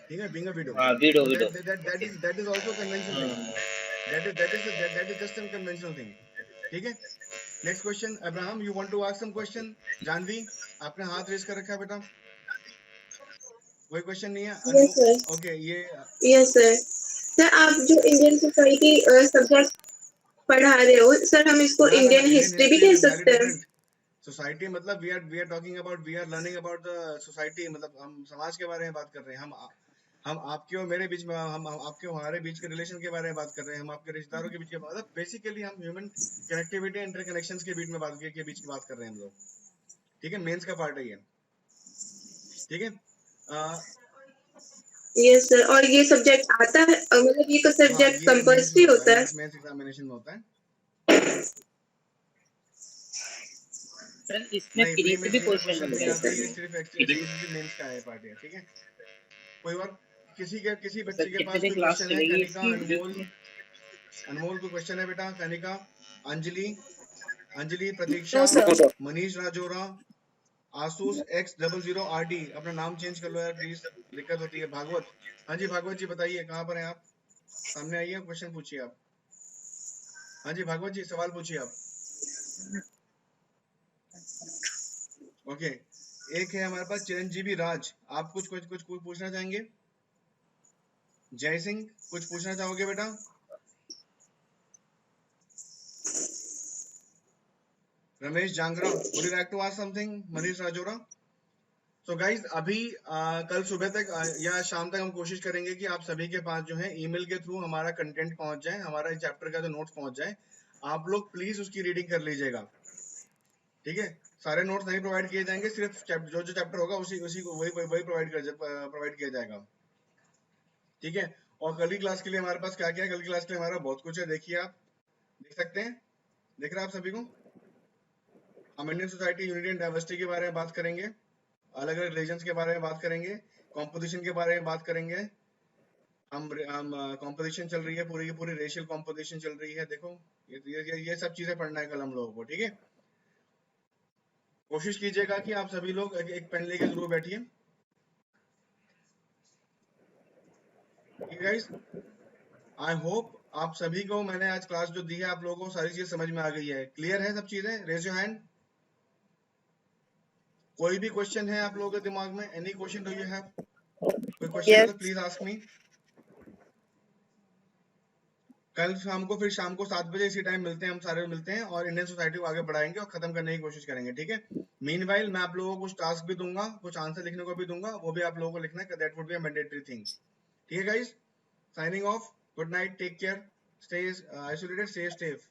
ठीक है, being a widow. हाँ, window So window. that is also a conventional thing. That is just a conventional thing. ठीक है। Next question, Abraham, you want to ask some question? Janvi, आपने हाथ रेज कर रखा है बेटा, कोई क्वेश्चन नहीं है? Yes, sir. ओके, ये यस सर। सर आप जो इंडियन सोसाइटी सब्जेक्ट पढ़ा रहे हो सर, हम इसको इंडियन हिस्ट्री भी कह सकते हैं? सोसाइटी मतलब we are talking about, we are learning about the society, मतलब हम समाज के बारे में बात कर रहे हैं, हम आपके और मेरे बीच में, हम आपके हमारे बीच के रिलेशन के बारे में बात कर रहे हैं, हम आपके रिश्तेदारों के बीच के, मतलब बेसिकली हम ह्यूमन कनेक्टिविटी, इंटरकनेक्शंस के बीच में बात कर रहे हैं हम लोग, ठीक है। मेंस का पार्ट है ये, ठीक है। Yes sir. और ये सब्जेक्ट आता है, मतलब ये सब्जेक्ट कंपल्सरी होता है? मेंस एग्जामिनेशन में होता है सर, इसमें प्री से भी क्वेश्चन मिलते हैं। ये सिर्फ एक्चुअली मेंस का है पार्ट है, ठीक है। कोई और किसी बच्चे सर, के कितने पास से कोई क्लास क्वेश्चन है? चलेगी कनिका, इसकी? अनमोल कोई क्वेश्चन है बेटा? Kanika, Anjali, Pratiksha, No, sir. No sir. Manish Rajora, Asus X00RD, अपना नाम चेंज कर लो यार प्लीज, दिक्कत होती है। भागवत, हाँ जी भागवत जी बताइए कहाँ पर हैं आप? सामने आइए, क्वेश्चन पूछिए आप। हाँ जी भागवत जी, सवाल पूछिए आप। ओके, एक है हमारे पास चिरंजीवी राज, आप कुछ पूछना चाहेंगे? जय सिंह, कुछ पूछना चाहोगे बेटा? Ramesh Jangra, would you like to ask something? Manish Rajora. तो गाइज अभी कल सुबह तक या शाम तक हम कोशिश करेंगे कि आप सभी के पास जो है ईमेल के थ्रू हमारा कंटेंट पहुंच जाए, हमारा चैप्टर का जो नोट्स पहुंच जाए। आप लोग प्लीज उसकी रीडिंग कर लीजिएगा, ठीक है? सारे नोट्स नहीं प्रोवाइड किए जाएंगे, सिर्फ जो चैप्टर होगा उसी को वही प्रोवाइड किया जाएगा, ठीक है? और कल की क्लास के लिए हमारे पास क्या क्या है? कल की क्लास के लिए हमारा बहुत कुछ है, देखिए आप देख सकते हैं, देख रहे हैं आप सभी को? हम Indian society unity and diversity के बारे में बात करेंगे, अलग अलग रिलीजन्स के बारे में बात करेंगे, कॉम्पोजिशन के बारे में बात करेंगे। हम कॉम्पोजिशन चल रही है, पूरी की पूरी रेशियल कॉम्पोजिशन चल रही है। देखो ये सब चीजें पढ़ना है कल हम लोगों को, ठीक है? कोशिश कीजिएगा कि आप सभी लोग एक पेन लेके जरूर बैठिए, ठीक है गाइस? आई होप आप सभी को मैंने आज क्लास जो दी है आप लोगों को सारी चीजें समझ में आ गई है, क्लियर है सब चीजें? Raise your hand. कोई भी क्वेश्चन है आप लोगों के दिमाग में? Any question do you have? कोई क्वेश्चन है तो Yes. Please ask me. कल शाम को 7 बजे इसी टाइम मिलते हैं, हम सारे मिलते हैं और इंडियन सोसाइटी को आगे बढ़ाएंगे और खत्म करने की कोशिश करेंगे, ठीक है? मीनवाइल मैं आप लोगों को कुछ टास्क भी दूंगा, कुछ आंसर लिखने को भी दूंगा, वो भी आप लोगों को लिखना है, that would be a mandatory thing, ठीक है guys? Signing off, good night, take care, stay isolated, stay safe.